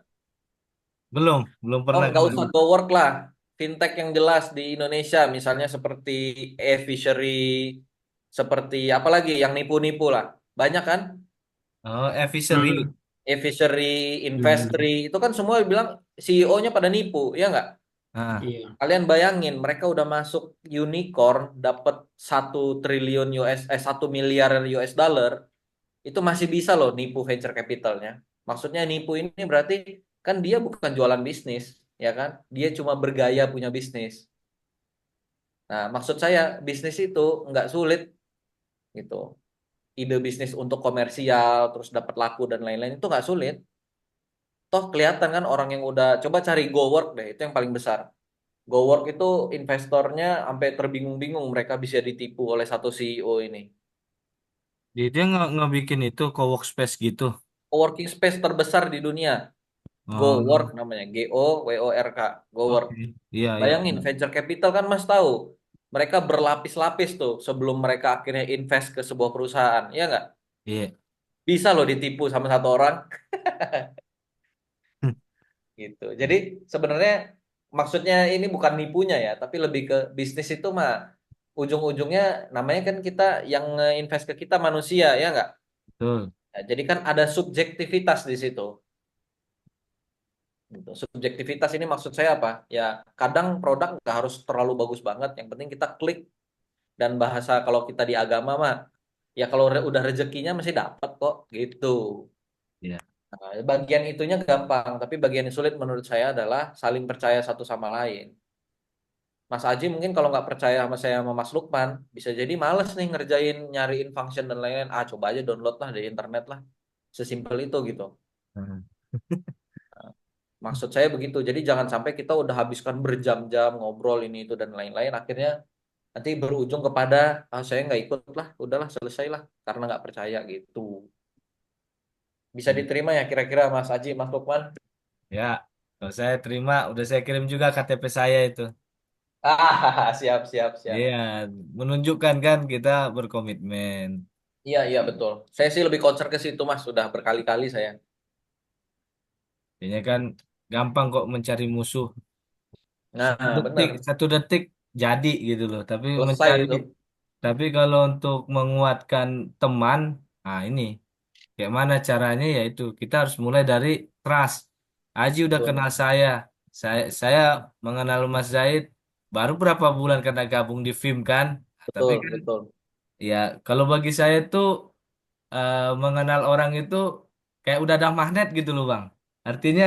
Belum Oh, pernah nggak kemarin. usah GoWork lah. Fintech yang jelas di Indonesia, misalnya seperti e-fishery, seperti apa lagi yang nipu-nipu lah. Banyak kan? Oh, Hmm. advisory. E-fishery, Hmm. Investry, itu kan semua bilang CEO-nya pada nipu, ya nggak? Ah, Iya. Kalian bayangin, mereka udah masuk unicorn, dapat 1 triliun $1 miliar US dollar, itu masih bisa loh nipu venture capitalnya. Maksudnya nipu ini berarti kan dia bukan jualan bisnis, ya kan? Dia cuma bergaya punya bisnis. Nah, maksud saya bisnis itu nggak sulit gitu. Ide bisnis untuk komersial, terus dapat laku dan lain-lain itu nggak sulit. Toh kelihatan kan orang yang udah coba cari GoWork deh, itu yang paling besar. GoWork itu investornya sampai terbingung-bingung mereka bisa ditipu oleh satu CEO ini. dia nggak bikin itu co-workspace gitu. Coworking space terbesar di dunia, GoWork Oh, namanya, GoWork, GoWork. oke. Iya, iya. Bayangin venture capital kan Mas tahu, mereka berlapis-lapis tuh sebelum mereka akhirnya invest ke sebuah perusahaan, ya nggak? Iya. Bisa loh ditipu sama satu orang gitu. Jadi sebenarnya maksudnya ini bukan nipunya ya, tapi lebih ke bisnis itu mah ujung-ujungnya namanya kan kita yang invest ke kita manusia, ya nggak? Betul. Nah, jadi kan ada subjektivitas di situ. Gitu. Subjektivitas ini maksud saya apa? Ya kadang produk nggak harus terlalu bagus banget. Yang penting kita klik dan bahasa kalau kita di agama mah ya kalau udah rezekinya masih dapat kok gitu. Iya. Nah, bagian itunya gampang, tapi bagian yang sulit menurut saya adalah saling percaya satu sama lain. Mas Aji mungkin kalau nggak percaya sama saya sama Mas Lukman, bisa jadi males nih ngerjain nyariin function dan lain-lain. Ah coba aja download lah dari internet lah. Sesimpel itu gitu. Hmm. Maksud saya begitu. Jadi jangan sampai kita udah habiskan berjam-jam ngobrol ini itu dan lain-lain. Akhirnya nanti berujung kepada ah saya nggak ikut lah, udahlah selesai lah karena nggak percaya gitu. Bisa diterima ya kira-kira Mas Aji, Mas Lukman? Ya, kalau saya terima, udah saya kirim juga KTP saya itu. Ah siap siap siap. Iya, menunjukkan kan kita berkomitmen. Iya iya betul. Saya sih lebih concern ke situ Mas. Sudah berkali-kali saya. Kayaknya kan gampang kok mencari musuh. Nah benar. Satu detik jadi gitu loh. Tapi Selesai mencari, itu. tapi kalau untuk menguatkan teman, nah ini kayak mana caranya? Yaitu kita harus mulai dari trust. Aji udah Betul. kenal saya mengenal Mas Zaid baru berapa bulan karena gabung di film kan. Tapi Betul kan betul. ya kalau bagi saya tuh mengenal orang itu kayak udah ada magnet gitu loh Bang. Artinya,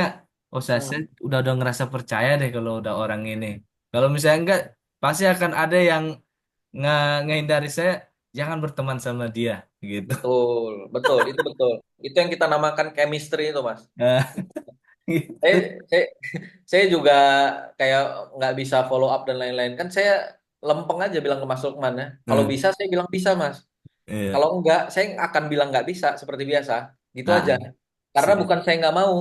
oh saya Hmm. udah ngerasa percaya deh kalau udah orang ini. Kalau misalnya enggak, pasti akan ada yang ngehindari saya, jangan berteman sama dia gitu. Betul betul itu betul. Itu yang kita namakan chemistry itu Mas. Nah, Saya, gitu. saya, saya juga kayak nggak bisa follow up dan lain-lain. Kan saya lempeng aja bilang ke Mas Lukman ya. Kalau Hmm, bisa saya bilang bisa Mas. iya. Kalau enggak, saya akan bilang nggak bisa seperti biasa. Gitu Nah, aja. Karena Siap. bukan saya nggak mau,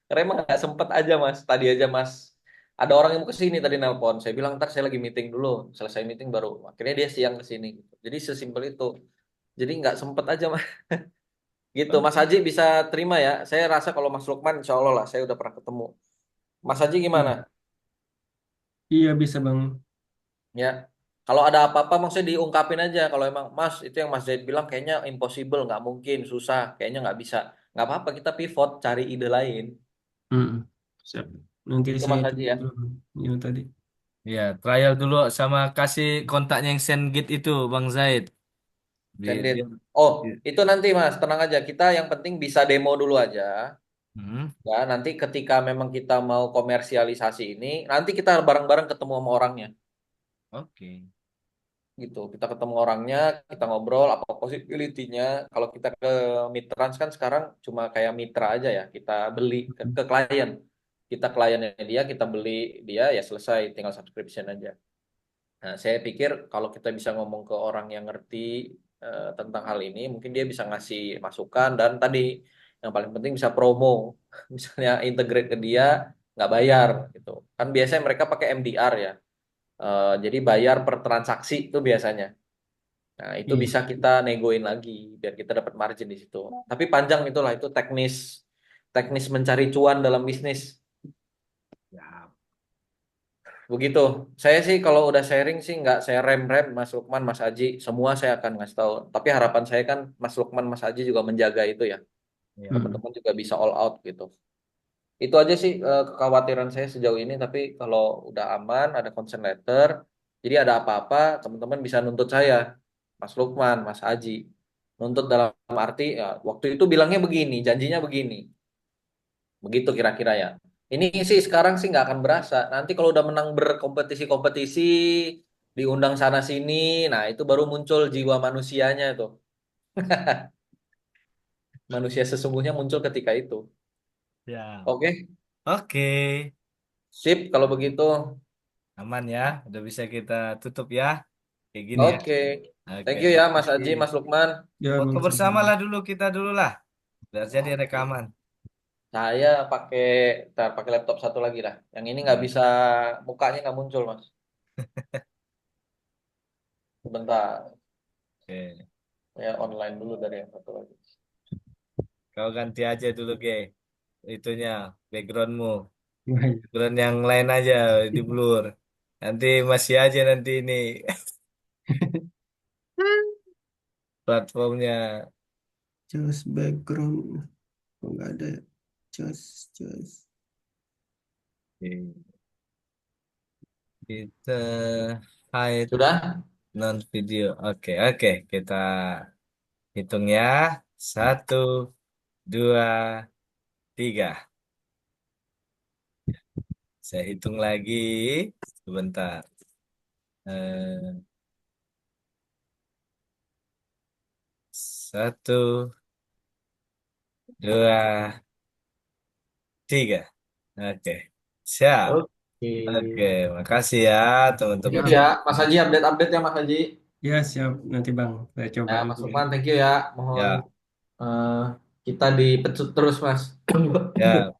karena emang nggak sempet aja Mas. Tadi aja Mas, ada orang yang mau kesini tadi nelpon. Saya bilang ntar saya lagi meeting dulu, selesai meeting baru. Akhirnya dia siang kesini. Gitu. Jadi sesimpel itu. Jadi nggak sempet aja Mas. Gitu. Mas Oke. Haji bisa terima ya. Saya rasa kalau Mas Lukman, insya Allah lah. Saya udah pernah ketemu. Mas Haji gimana? Iya, iya bisa Bang. Ya. Kalau ada apa-apa maksudnya diungkapin aja. Kalau emang Mas itu yang Mas Zaid bilang kayaknya impossible, nggak mungkin, susah, kayaknya nggak bisa. Nggak apa-apa, kita pivot, cari ide lain. Mm-mm. Siap. Nanti Itu saya Mas Haji coba ya. dulu yang tadi. Ya, trial dulu sama kasih kontaknya yang SendGrid itu, Bang Zaid. Sendit. Dia, Oh, dia- itu nanti Mas, tenang aja. Kita yang penting bisa demo dulu aja. Hmm, Ya, nanti ketika memang kita mau komersialisasi ini, nanti kita bareng-bareng ketemu sama orangnya. oke. Gitu. Kita ketemu orangnya, kita ngobrol apa possibility-nya. Kalau kita ke Mitrans kan sekarang cuma kayak mitra aja ya. Kita beli ke klien. Kita kliennya dia, kita beli dia ya selesai, tinggal subscription aja. Nah, saya pikir kalau kita bisa ngomong ke orang yang ngerti tentang hal ini, mungkin dia bisa ngasih masukan dan tadi yang paling penting bisa promo. Misalnya integrate ke dia nggak bayar gitu. Kan biasanya mereka pakai MDR ya. Jadi bayar per transaksi itu biasanya. Nah, itu Iya. bisa kita negoin lagi biar kita dapat margin di situ. Tapi panjang itulah itu teknis teknis mencari cuan dalam bisnis. Ya. Begitu. Saya sih kalau udah sharing sih nggak saya rem-rem Mas Lukman, Mas Aji. Semua saya akan ngasih tahu. Tapi harapan saya kan Mas Lukman, Mas Aji juga menjaga itu ya. Ya. Mm-mm. Teman-teman juga bisa all out gitu. Itu aja sih kekhawatiran saya sejauh ini. Tapi kalau udah aman, ada consent letter. Jadi ada apa-apa, teman-teman bisa nuntut saya. Mas Lukman, Mas Aji. Nuntut dalam arti, ya, waktu itu bilangnya begini, janjinya begini. Begitu kira-kira ya. Ini sih sekarang sih nggak akan berasa. Nanti kalau udah menang berkompetisi-kompetisi, diundang sana sini, nah itu baru muncul jiwa manusianya tuh. Manusia sesungguhnya muncul ketika itu. Ya. Oke, Oke. sip kalau begitu. Aman ya. Udah bisa kita tutup ya. Kayak gini ya. Oke, Oke, thank you ya Mas makasih. Aji, Mas Lukman. Ya Foto Bang bersama Sabi. lah dulu kita dulu lah. Biar jadi rekaman. Saya pakai pakai laptop satu lagi lah. Yang ini nggak Nah, bisa, mukanya nggak muncul Mas. Sebentar, oke. saya online dulu dari yang satu lagi. Kau ganti aja dulu, Ge. Itunya, backgroundmu. Baik. Background yang lain aja, di blur. Nanti masih aja nanti ini platformnya. Just background. Kok nggak ada ya? Just. Oke. Kita hide Sudah? non video. Oke, oke. Kita hitung ya. Satu, dua, tiga. Saya hitung lagi. Sebentar. Eh, satu, dua, tiga. Oke. Siap. Oke. Oke, makasih ya Thank you teman-teman. ya, Mas Haji, update-update ya Mas Haji. Ya siap nanti Bang. Saya coba Ya, dulu Mas ya. Lukman, thank you ya. Mohon Ya, eh, kita dipecut terus, Mas. ya.